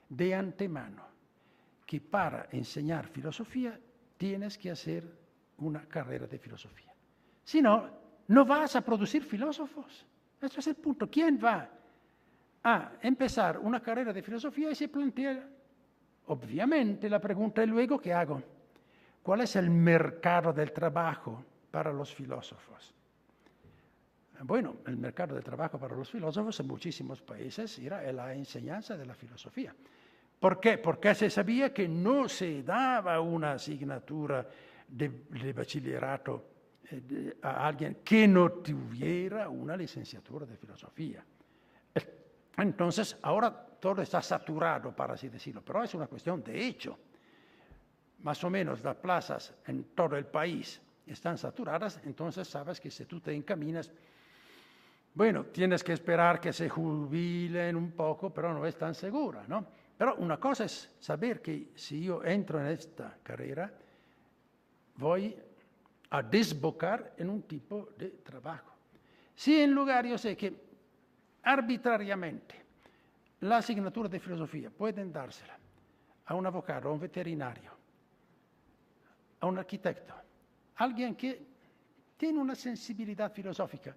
de antemano que para enseñar filosofía tienes que hacer una carrera de filosofía. Si no, no vas a producir filósofos. Este es el punto. ¿Quién va a empezar una carrera de filosofía y se plantea, obviamente, la pregunta, ¿y luego qué hago? ¿Cuál es el mercado del trabajo para los filósofos? Bueno, el mercado del trabajo para los filósofos en muchísimos países era la enseñanza de la filosofía. ¿Por qué? Porque se sabía que no se daba una asignatura de bachillerato a alguien que no tuviera una licenciatura de filosofía. Entonces, ahora todo está saturado, para así decirlo, pero es una cuestión de hecho. Más o menos las plazas en todo el país están saturadas, entonces sabes que si tú te encaminas, bueno, tienes que esperar que se jubilen un poco, pero no es tan segura, ¿no? Pero una cosa es saber que si yo entro en esta carrera, voy a desbocar en un tipo de trabajo. Si en lugar yo sé que arbitrariamente la asignatura de filosofía pueden dársela a un abogado, a un veterinario, a un arquitecto, alguien que tiene una sensibilidad filosófica,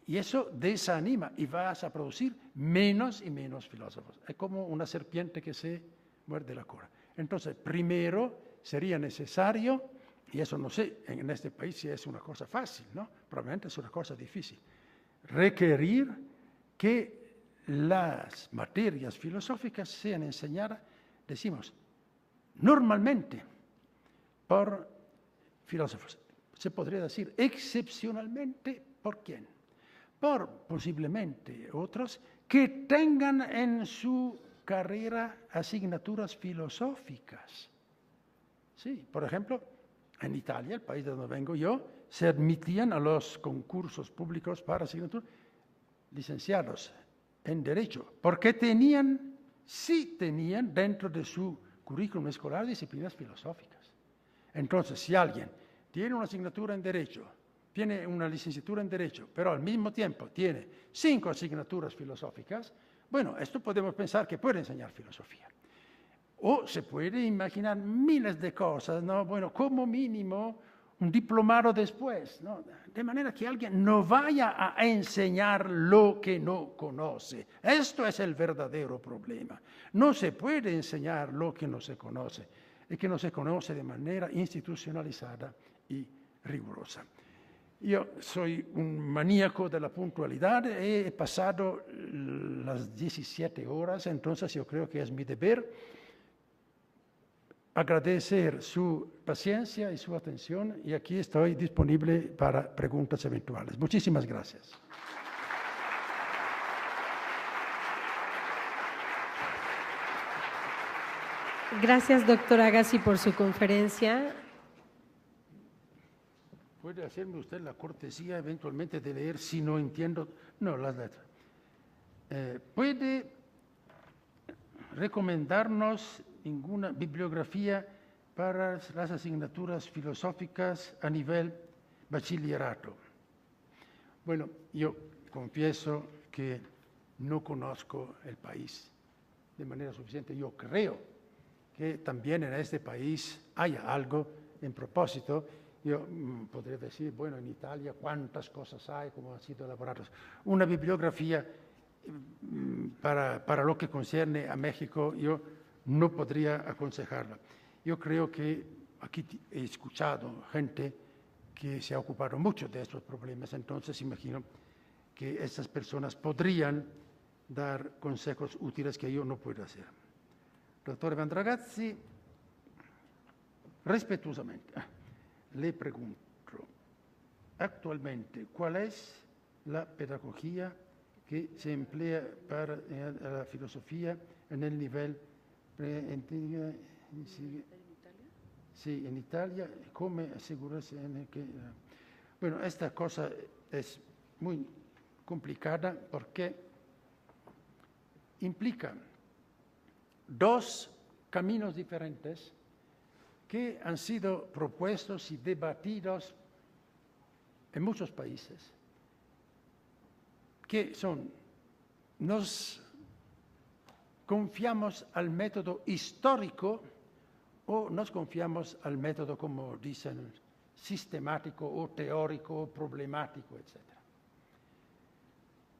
y eso desanima y vas a producir menos y menos filósofos. Es como una serpiente que se muerde la cola. Entonces, primero sería necesario, y eso no sé en este país si es una cosa fácil, ¿no? Probablemente es una cosa difícil, requerir que las materias filosóficas sean enseñadas, decimos, normalmente por filósofos. Se podría decir excepcionalmente, ¿por quién? Por posiblemente otros que tengan en su carrera asignaturas filosóficas. Sí, por ejemplo, en Italia, el país de donde vengo yo, se admitían a los concursos públicos para asignaturas licenciados en Derecho, porque sí tenían dentro de su currículum escolar disciplinas filosóficas. Entonces, si alguien tiene una asignatura en Derecho, tiene una licenciatura en Derecho, pero al mismo tiempo tiene 5 asignaturas filosóficas, bueno, esto podemos pensar que puede enseñar filosofía. O se puede imaginar miles de cosas, ¿no? Bueno, como mínimo un diplomado después, ¿no? De manera que alguien no vaya a enseñar lo que no conoce. Esto es el verdadero problema. No se puede enseñar lo que no se conoce, y que no se conoce de manera institucionalizada y rigurosa. Yo soy un maníaco de la puntualidad, he pasado las 17 horas, entonces yo creo que es mi deber agradecer su paciencia y su atención, y aquí estoy disponible para preguntas eventuales. Muchísimas gracias. Gracias, doctor Agassi, por su conferencia. ¿Puede hacerme usted la cortesía eventualmente de leer si no entiendo? No, las letras. ¿Puede recomendarnos ninguna bibliografía para las asignaturas filosóficas a nivel bachillerato? Bueno, yo confieso que no conozco el país de manera suficiente. Yo creo que también en este país haya algo en propósito. Yo podría decir, bueno, en Italia cuántas cosas hay, cómo han sido elaboradas. Una bibliografía para lo que concierne a México, yo no podría aconsejarla. Yo creo que aquí he escuchado gente que se ha ocupado mucho de estos problemas, entonces imagino que estas personas podrían dar consejos útiles que yo no puedo hacer. Doctor Evandro Agazzi, respetuosamente, le pregunto, actualmente, ¿cuál es la pedagogía que se emplea para la filosofía en el nivel sí, en Italia? ¿Cómo asegurarse en que? Bueno, esta cosa es muy complicada porque implica dos caminos diferentes que han sido propuestos y debatidos en muchos países, que son, nos confiamos al método histórico o nos confiamos al método, como dicen, sistemático o teórico o problemático, etc.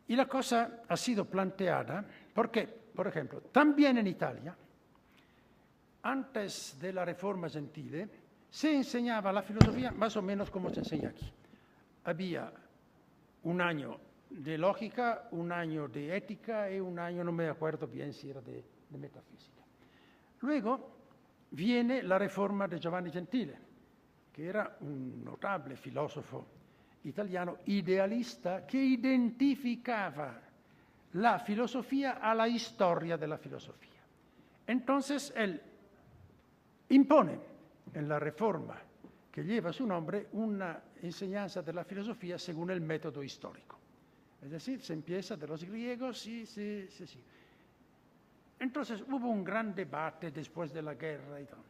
Y la cosa ha sido planteada porque, por ejemplo, también en Italia, antes de la Reforma Gentile, se enseñaba la filosofía más o menos como se enseña aquí. Había un año de lógica, un año de ética y un año, no me acuerdo bien si era de metafísica. Luego viene la Reforma de Giovanni Gentile, que era un notable filósofo italiano idealista que identificaba la filosofía a la historia de la filosofía. Entonces él impone en la reforma que lleva su nombre una enseñanza de la filosofía según el método histórico. Es decir, se empieza de los griegos y sí. Entonces hubo un gran debate después de la guerra y todo.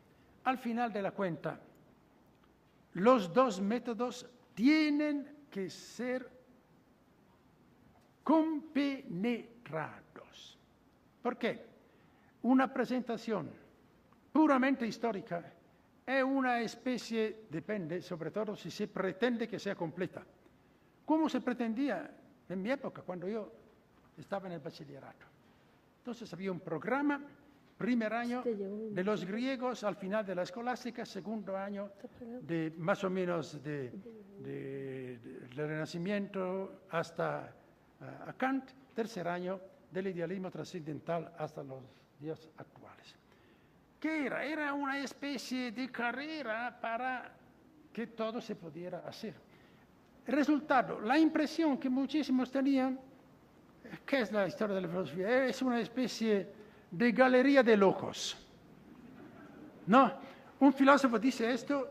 Al final de la cuenta, los dos métodos tienen que ser compenetrados. ¿Por qué? Una presentación puramente histórica es una especie, depende, sobre todo si se pretende que sea completa. ¿Cómo se pretendía en mi época, cuando yo estaba en el bachillerato? Entonces había un programa, primer año de los griegos al final de la escolástica, segundo año de más o menos del Renacimiento hasta a Kant, tercer año del idealismo trascendental hasta los días actuales. ¿Qué era? Era una especie de carrera para que todo se pudiera hacer. El resultado, la impresión que muchísimos tenían, ¿qué es la historia de la filosofía? Es una especie de galería de locos. No, un filósofo dice esto,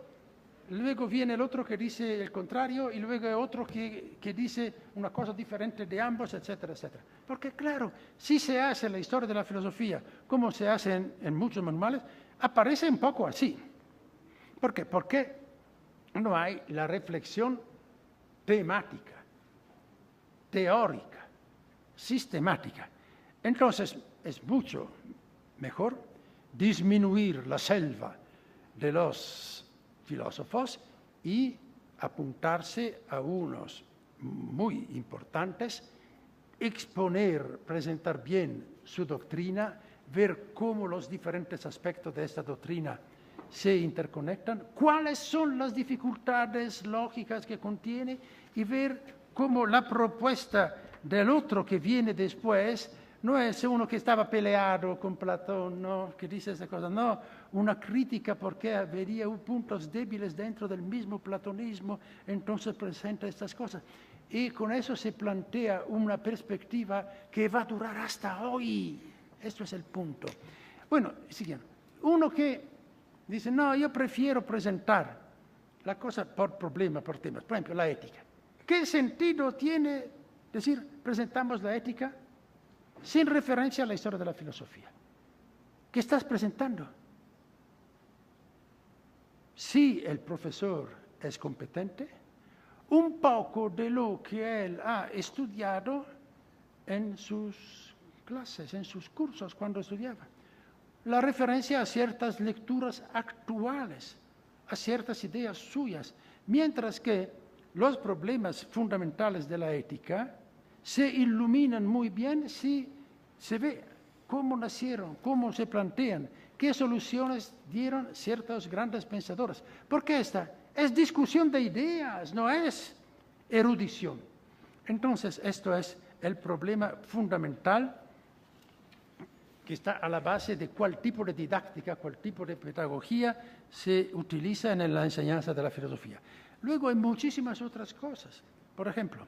luego viene el otro que dice el contrario, y luego otro que dice una cosa diferente de ambos, etcétera, etcétera. Porque claro, si se hace la historia de la filosofía como se hace en muchos manuales, aparece un poco así. ¿Por qué? Porque no hay la reflexión temática, teórica, sistemática. Entonces, es mucho mejor disminuir la selva de los filósofos y apuntarse a unos muy importantes, exponer, presentar bien su doctrina, ver cómo los diferentes aspectos de esta doctrina se interconectan, cuáles son las dificultades lógicas que contiene y ver cómo la propuesta del otro que viene después no es uno que estaba peleado con Platón, no, que dice esa cosa, no, una crítica porque habría puntos débiles dentro del mismo platonismo, entonces presenta estas cosas. Y con eso se plantea una perspectiva que va a durar hasta hoy. Esto es el punto. Bueno, siguiendo. Uno que dice, no, yo prefiero presentar la cosa por problema, por temas. Por ejemplo, la ética. ¿Qué sentido tiene decir, presentamos la ética sin referencia a la historia de la filosofía? ¿Qué estás presentando? Si el profesor es competente, un poco de lo que él ha estudiado en sus clases, en sus cursos cuando estudiaba. La referencia a ciertas lecturas actuales, a ciertas ideas suyas, mientras que los problemas fundamentales de la ética se iluminan muy bien si se ve cómo nacieron, cómo se plantean, qué soluciones dieron ciertos grandes pensadores. Porque esta es discusión de ideas, no es erudición. Entonces, esto es el problema fundamental que está a la base de cuál tipo de didáctica, cuál tipo de pedagogía se utiliza en la enseñanza de la filosofía. Luego hay muchísimas otras cosas. Por ejemplo,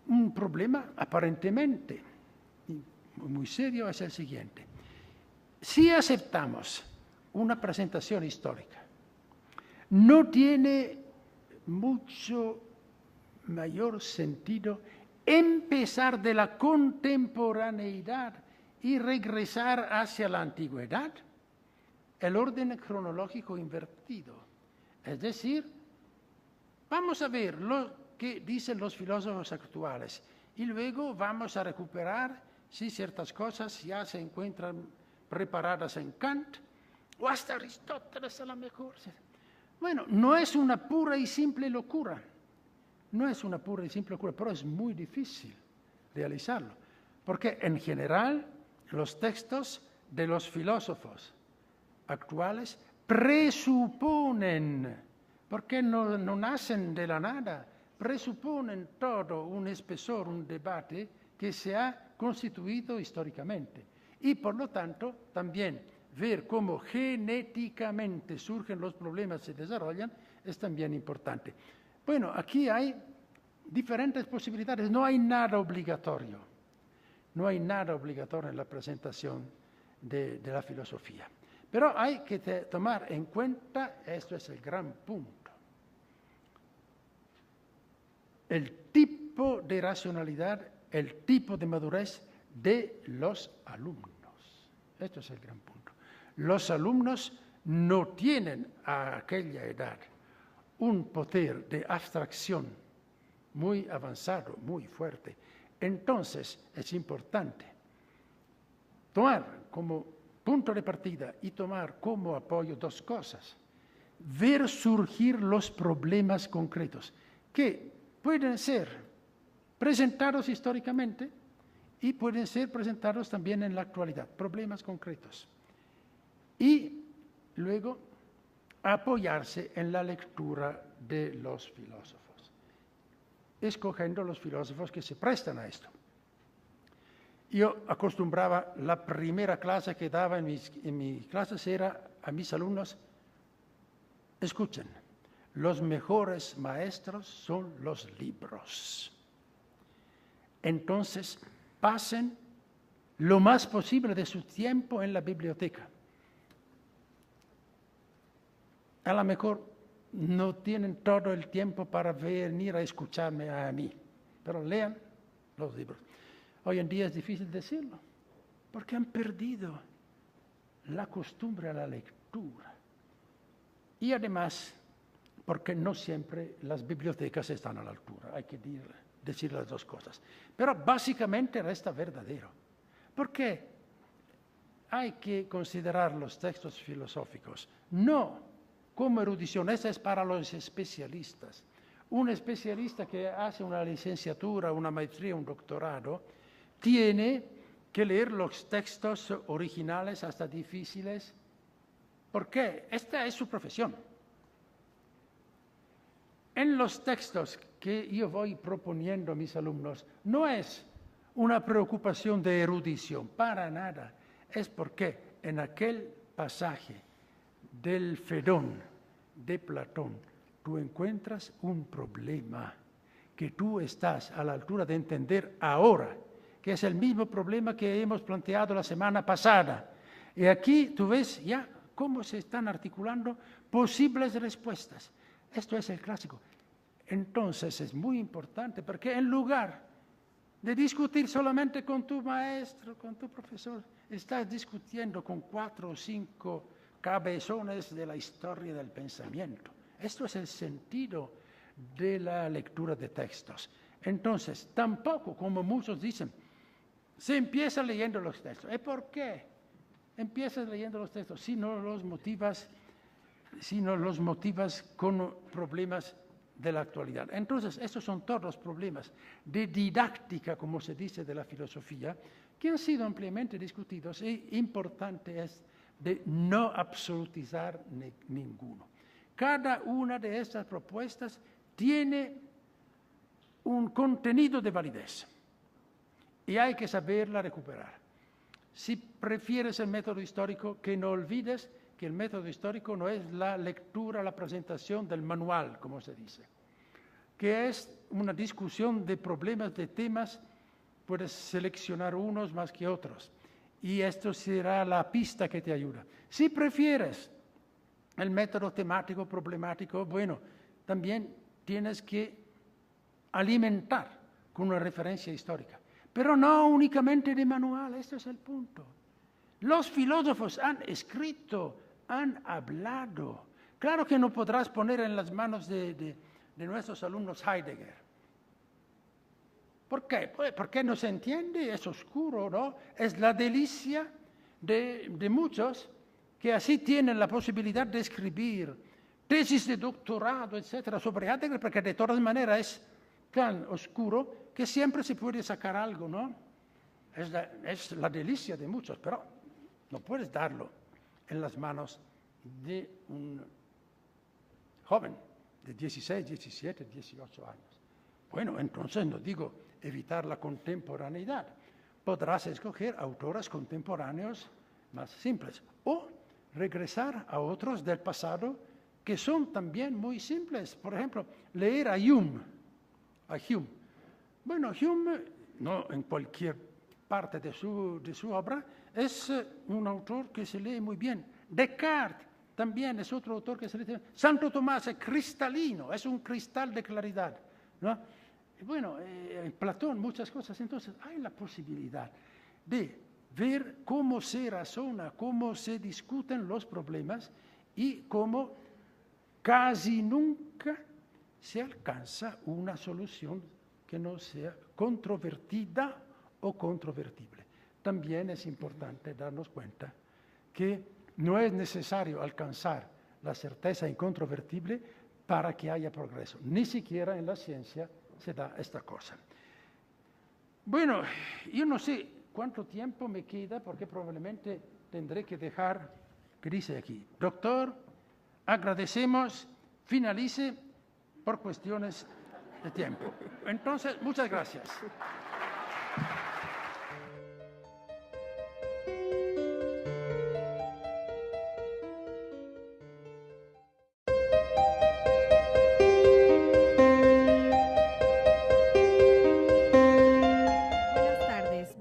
un problema aparentemente muy serio es el siguiente. Si aceptamos una presentación histórica, no tiene mucho mayor sentido empezar de la contemporaneidad y regresar hacia la antigüedad, el orden cronológico invertido. Es decir, vamos a ver lo que dicen los filósofos actuales y luego vamos a recuperar si ciertas cosas ya se encuentran preparadas en Kant o hasta Aristóteles a lo mejor. Bueno, no es una pura y simple locura. No es una pura y simple locura, pero es muy difícil realizarlo. Porque en general los textos de los filósofos actuales presuponen, porque no nacen de la nada, presuponen todo un espesor, un debate que se ha constituido históricamente. Y por lo tanto, también ver cómo genéticamente surgen los problemas y se desarrollan es también importante. Bueno, aquí hay diferentes posibilidades, no hay nada obligatorio. No hay nada obligatorio en la presentación de la filosofía. Pero hay que tomar en cuenta, esto es el gran punto, el tipo de racionalidad, el tipo de madurez de los alumnos. Esto es el gran punto. Los alumnos no tienen a aquella edad un poder de abstracción muy avanzado, muy fuerte. Entonces es importante tomar como punto de partida y tomar como apoyo dos cosas. Ver surgir los problemas concretos que pueden ser presentados históricamente y pueden ser presentados también en la actualidad, problemas concretos. Y luego apoyarse en la lectura de los filósofos, escogiendo los filósofos que se prestan a esto. Yo acostumbraba, la primera clase que daba en mis clases era a mis alumnos: escuchen, los mejores maestros son los libros. Entonces, pasen lo más posible de su tiempo en la biblioteca. A lo mejor no tienen todo el tiempo para venir a escucharme a mí, pero lean los libros. Hoy en día es difícil decirlo, porque han perdido la costumbre a la lectura. Y además, porque no siempre las bibliotecas están a la altura, hay que decir las dos cosas. Pero básicamente resta verdadero, porque hay que considerar los textos filosóficos no como erudición, esa es para los especialistas. Un especialista que hace una licenciatura, una maestría, un doctorado, tiene que leer los textos originales hasta difíciles. ¿Por qué? Esta es su profesión. En los textos que yo voy proponiendo a mis alumnos, no es una preocupación de erudición, para nada. Es porque en aquel pasaje del Fedón de Platón, tú encuentras un problema que tú estás a la altura de entender ahora, que es el mismo problema que hemos planteado la semana pasada. Y aquí tú ves ya cómo se están articulando posibles respuestas. Esto es el clásico. Entonces es muy importante, porque en lugar de discutir solamente con tu maestro, con tu profesor, estás discutiendo con 4 o 5 cabezones de la historia del pensamiento. Esto es el sentido de la lectura de textos. Entonces, tampoco, como muchos dicen, se empieza leyendo los textos. ¿Y por qué empiezas leyendo los textos si no los motivas con problemas de la actualidad? Entonces, estos son todos los problemas de didáctica, como se dice, de la filosofía, que han sido ampliamente discutidos y importante es de no absolutizar ninguno. Cada una de estas propuestas tiene un contenido de validez y hay que saberla recuperar. Si prefieres el método histórico, que no olvides que el método histórico no es la lectura, la presentación del manual, como se dice, que es una discusión de problemas, de temas, puedes seleccionar unos más que otros, y esto será la pista que te ayuda. Si prefieres el método temático, problemático, bueno, también tienes que alimentar con una referencia histórica, pero no únicamente de manual, este es el punto. Los filósofos han escrito, han hablado. Claro que no podrás poner en las manos de nuestros alumnos Heidegger. ¿Por qué? Pues porque no se entiende, es oscuro, ¿no? Es la delicia de muchos que así tienen la posibilidad de escribir tesis de doctorado, etcétera, sobre Heidegger, porque de todas maneras es tan oscuro que siempre se puede sacar algo, ¿no? Es la delicia de muchos, pero no puedes darlo en las manos de un joven de 16, 17, 18 años. Bueno, entonces no digo evitar la contemporaneidad. Podrás escoger autores contemporáneos más simples o regresar a otros del pasado que son también muy simples. Por ejemplo, leer a Hume. Bueno, Hume, no en cualquier parte de su obra, es un autor que se lee muy bien. Descartes también es otro autor que se lee bien. Santo Tomás es cristalino, es un cristal de claridad, ¿no? Y bueno, en Platón muchas cosas. Entonces hay la posibilidad de ver cómo se razona, cómo se discuten los problemas y cómo casi nunca se alcanza una solución que no sea controvertida o controvertible. También es importante darnos cuenta que no es necesario alcanzar la certeza incontrovertible para que haya progreso. Ni siquiera en la ciencia se da esta cosa. Bueno, yo no sé cuánto tiempo me queda porque probablemente tendré que dejar, ¿qué dice aquí? Doctor, agradecemos, finalice por cuestiones de tiempo. Entonces, muchas gracias.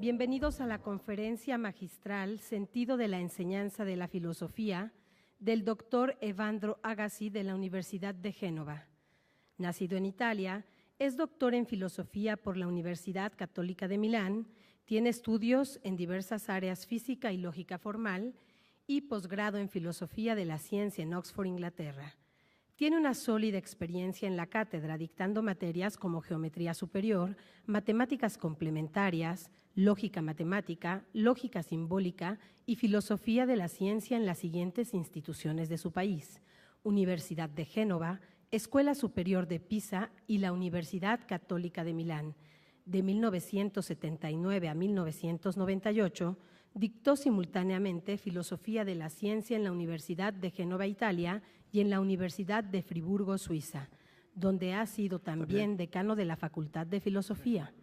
Bienvenidos a la conferencia magistral Sentido de la enseñanza de la filosofía del doctor Evandro Agassi de la Universidad de Génova. Nacido en Italia, es doctor en filosofía por la Universidad Católica de Milán, tiene estudios en diversas áreas física y lógica formal y posgrado en filosofía de la ciencia en Oxford, Inglaterra. Tiene una sólida experiencia en la cátedra dictando materias como geometría superior, matemáticas complementarias, lógica matemática, lógica simbólica y filosofía de la ciencia en las siguientes instituciones de su país: Universidad de Génova, Escuela Superior de Pisa y la Universidad Católica de Milán. De 1979 a 1998, dictó simultáneamente Filosofía de la Ciencia en la Universidad de Génova, Italia, y en la Universidad de Friburgo, Suiza, donde ha sido también decano de la Facultad de Filosofía.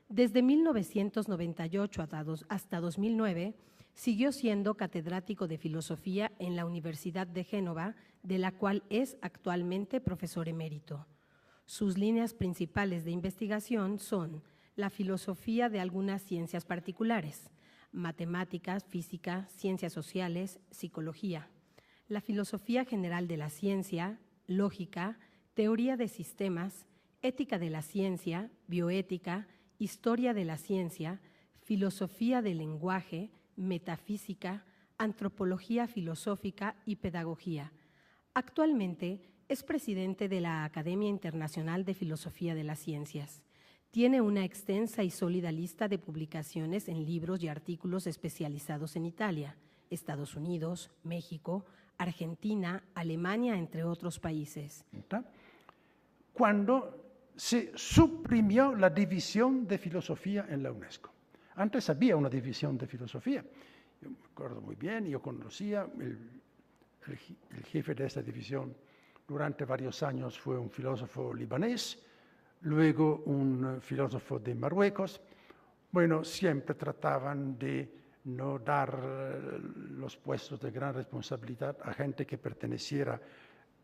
Desde 1998 hasta 2009, siguió siendo catedrático de Filosofía en la Universidad de Génova, de la cual es actualmente profesor emérito. Sus líneas principales de investigación son la filosofía de algunas ciencias particulares, matemáticas, física, ciencias sociales, psicología, la filosofía general de la ciencia, lógica, teoría de sistemas, ética de la ciencia, bioética, historia de la ciencia, filosofía del lenguaje, metafísica, antropología filosófica y pedagogía. Actualmente es presidente de la Academia Internacional de Filosofía de las Ciencias. Tiene una extensa y sólida lista de publicaciones en libros y artículos especializados en Italia, Estados Unidos, México, Argentina, Alemania, entre otros países. Cuando se suprimió la división de filosofía en la UNESCO. Antes había una división de filosofía. Yo me acuerdo muy bien, yo conocía el jefe de esta división. Durante varios años fue un filósofo libanés, luego un filósofo de Marruecos. Bueno, siempre trataban de no dar los puestos de gran responsabilidad a gente que perteneciera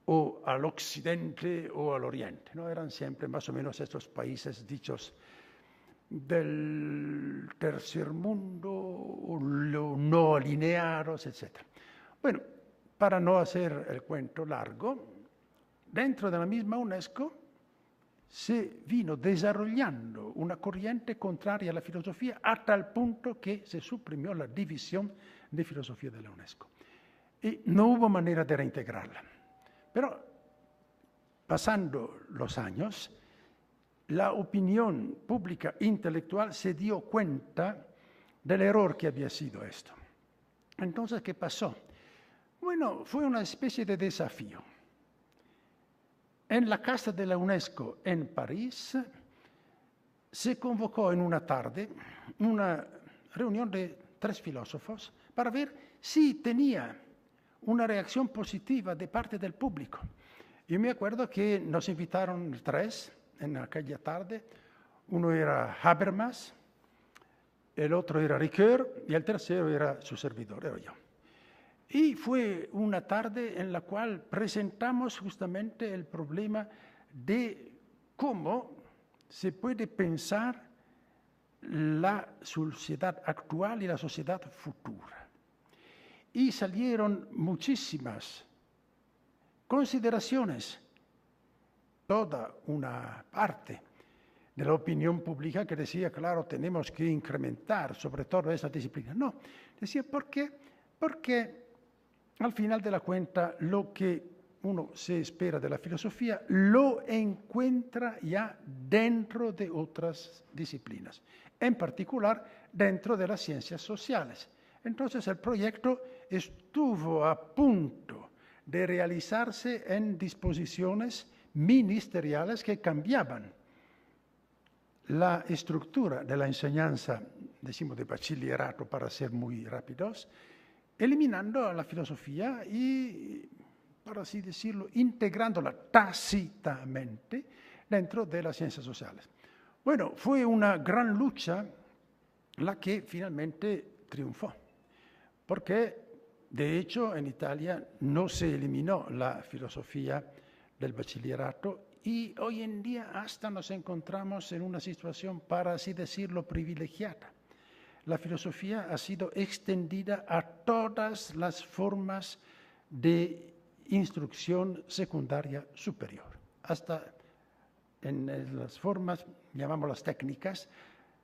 o al occidente o al oriente, ¿no? Eran siempre más o menos estos países dichos del tercer mundo, o no alineados, etc. Bueno, para no hacer el cuento largo, dentro de la misma UNESCO se vino desarrollando una corriente contraria a la filosofía a tal punto que se suprimió la división de filosofía de la UNESCO. Y no hubo manera de reintegrarla. Pero pasando los años, la opinión pública intelectual se dio cuenta del error que había sido esto. Entonces, ¿qué pasó? Bueno, fue una especie de desafío. En la Casa de la UNESCO en París se convocó en una tarde una reunión de 3 filósofos para ver si tenía una reacción positiva de parte del público. Yo me acuerdo que nos invitaron 3 en aquella tarde. Uno era Habermas, el otro era Ricoeur y el tercero era su servidor, era yo. Y fue una tarde en la cual presentamos justamente el problema de cómo se puede pensar la sociedad actual y la sociedad futura. Y salieron muchísimas consideraciones, toda una parte de la opinión pública que decía, claro, tenemos que incrementar sobre todo esa disciplina. No, decía, ¿por qué? Porque al final de la cuenta lo que uno se espera de la filosofía lo encuentra ya dentro de otras disciplinas, en particular dentro de las ciencias sociales. Entonces el proyecto estuvo a punto de realizarse en disposiciones ministeriales que cambiaban la estructura de la enseñanza, decimos de bachillerato para ser muy rápidos, eliminando la filosofía y, por así decirlo, integrándola tácitamente dentro de las ciencias sociales. Bueno, fue una gran lucha la que finalmente triunfó, porque de hecho en Italia no se eliminó la filosofía del bachillerato y hoy en día hasta nos encontramos en una situación, para así decirlo, privilegiada. La filosofía ha sido extendida a todas las formas de instrucción secundaria superior, hasta en las formas, llamámoslas técnicas,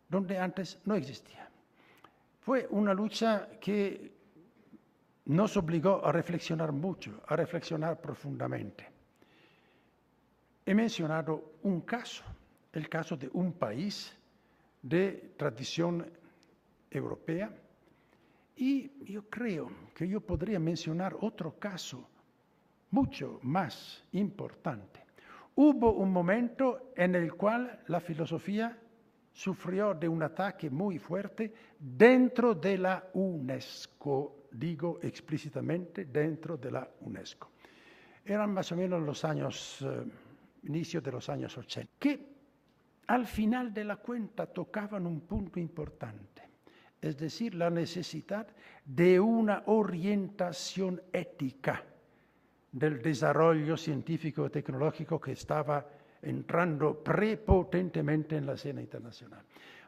donde antes no existía. Fue una lucha que nos obligó a reflexionar mucho, a reflexionar profundamente. He mencionado un caso, el caso de un país de tradición europea, y yo creo que yo podría mencionar otro caso mucho más importante. Hubo un momento en el cual la filosofía sufrió de un ataque muy fuerte dentro de la UNESCO, digo explícitamente dentro de la UNESCO. Eran más o menos los años, inicio de los años 80, que al final de la cuenta tocaban un punto importante, es decir, la necesidad de una orientación ética del desarrollo científico y tecnológico que estaba entrando prepotentemente en la escena internacional.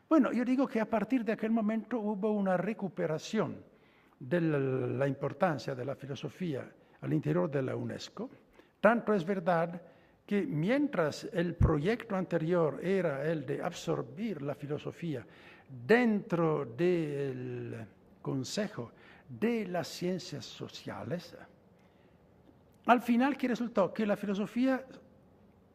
Bueno, yo digo que a partir de aquel momento hubo una recuperación de la importancia de la filosofía al interior de la UNESCO. Tanto es verdad que mientras el proyecto anterior era el de absorbir la filosofía dentro del Consejo de las Ciencias Sociales, al final, ¿qué resultó? Que la filosofía,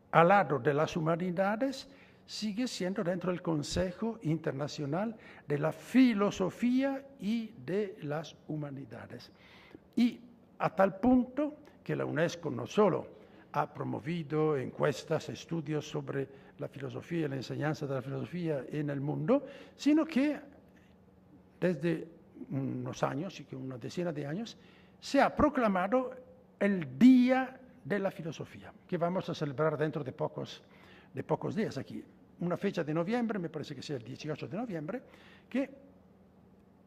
al lado de las humanidades, sigue siendo dentro del Consejo Internacional de la Filosofía y de las Humanidades. Y a tal punto que la UNESCO no solo ha promovido encuestas, estudios sobre la filosofía y la enseñanza de la filosofía en el mundo, sino que desde unos años, y que una decena de años, se ha proclamado el Día de la Filosofía, que vamos a celebrar dentro de pocos días aquí. Una fecha de noviembre, me parece que sea el 18 de noviembre, que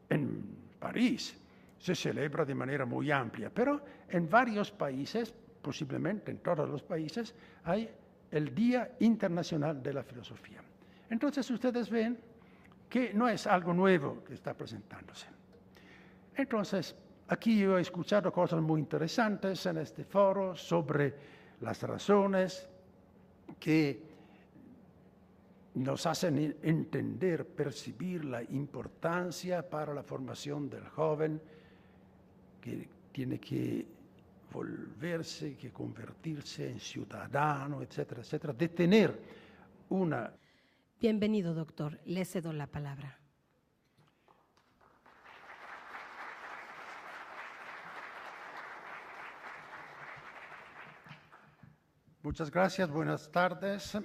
en París se celebra de manera muy amplia, pero en varios países, posiblemente en todos los países, hay el Día Internacional de la Filosofía. Entonces ustedes ven que no es algo nuevo que está presentándose. Entonces, aquí yo he escuchado cosas muy interesantes en este foro sobre las razones que nos hacen entender, percibir la importancia para la formación del joven, que tiene que volverse, que convertirse en ciudadano, etcétera, etcétera, de tener una... Bienvenido, doctor. Le cedo la palabra. Muchas gracias, buenas tardes.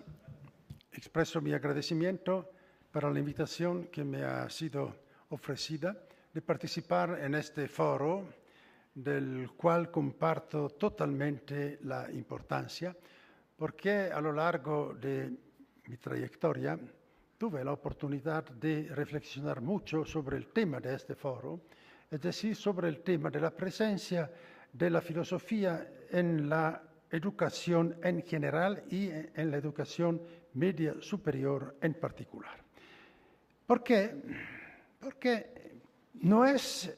Expreso mi agradecimiento para la invitación que me ha sido ofrecida de participar en este foro, del cual comparto totalmente la importancia, porque a lo largo de mi trayectoria tuve la oportunidad de reflexionar mucho sobre el tema de este foro, es decir, sobre el tema de la presencia de la filosofía en la educación en general y en la educación media superior en particular. ¿Por qué? Porque no es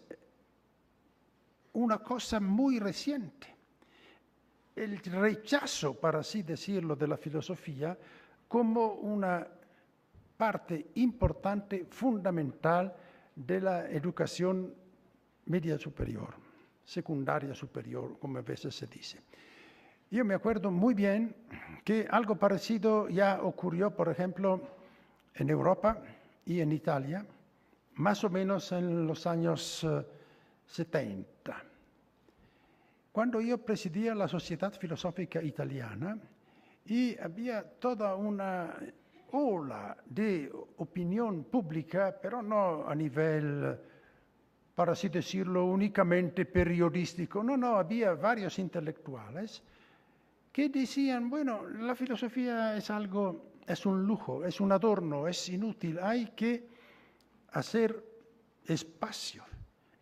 una cosa muy reciente. El rechazo, para así decirlo, de la filosofía como una parte importante, fundamental de la educación media superior, secundaria superior, como a veces se dice. Yo me acuerdo muy bien que algo parecido ya ocurrió, por ejemplo, en Europa y en Italia, más o menos en los años 70. Cuando yo presidía la Sociedad Filosófica Italiana y había toda una ola de opinión pública, pero no a nivel, para así decirlo, únicamente periodístico. No, había varios intelectuales que decían, bueno, la filosofía es algo, es un lujo, es un adorno, es inútil, hay que hacer espacio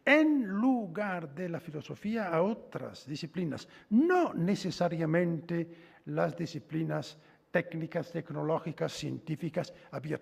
en lugar de la filosofía a otras disciplinas, no necesariamente las disciplinas técnicas, tecnológicas, científicas. Había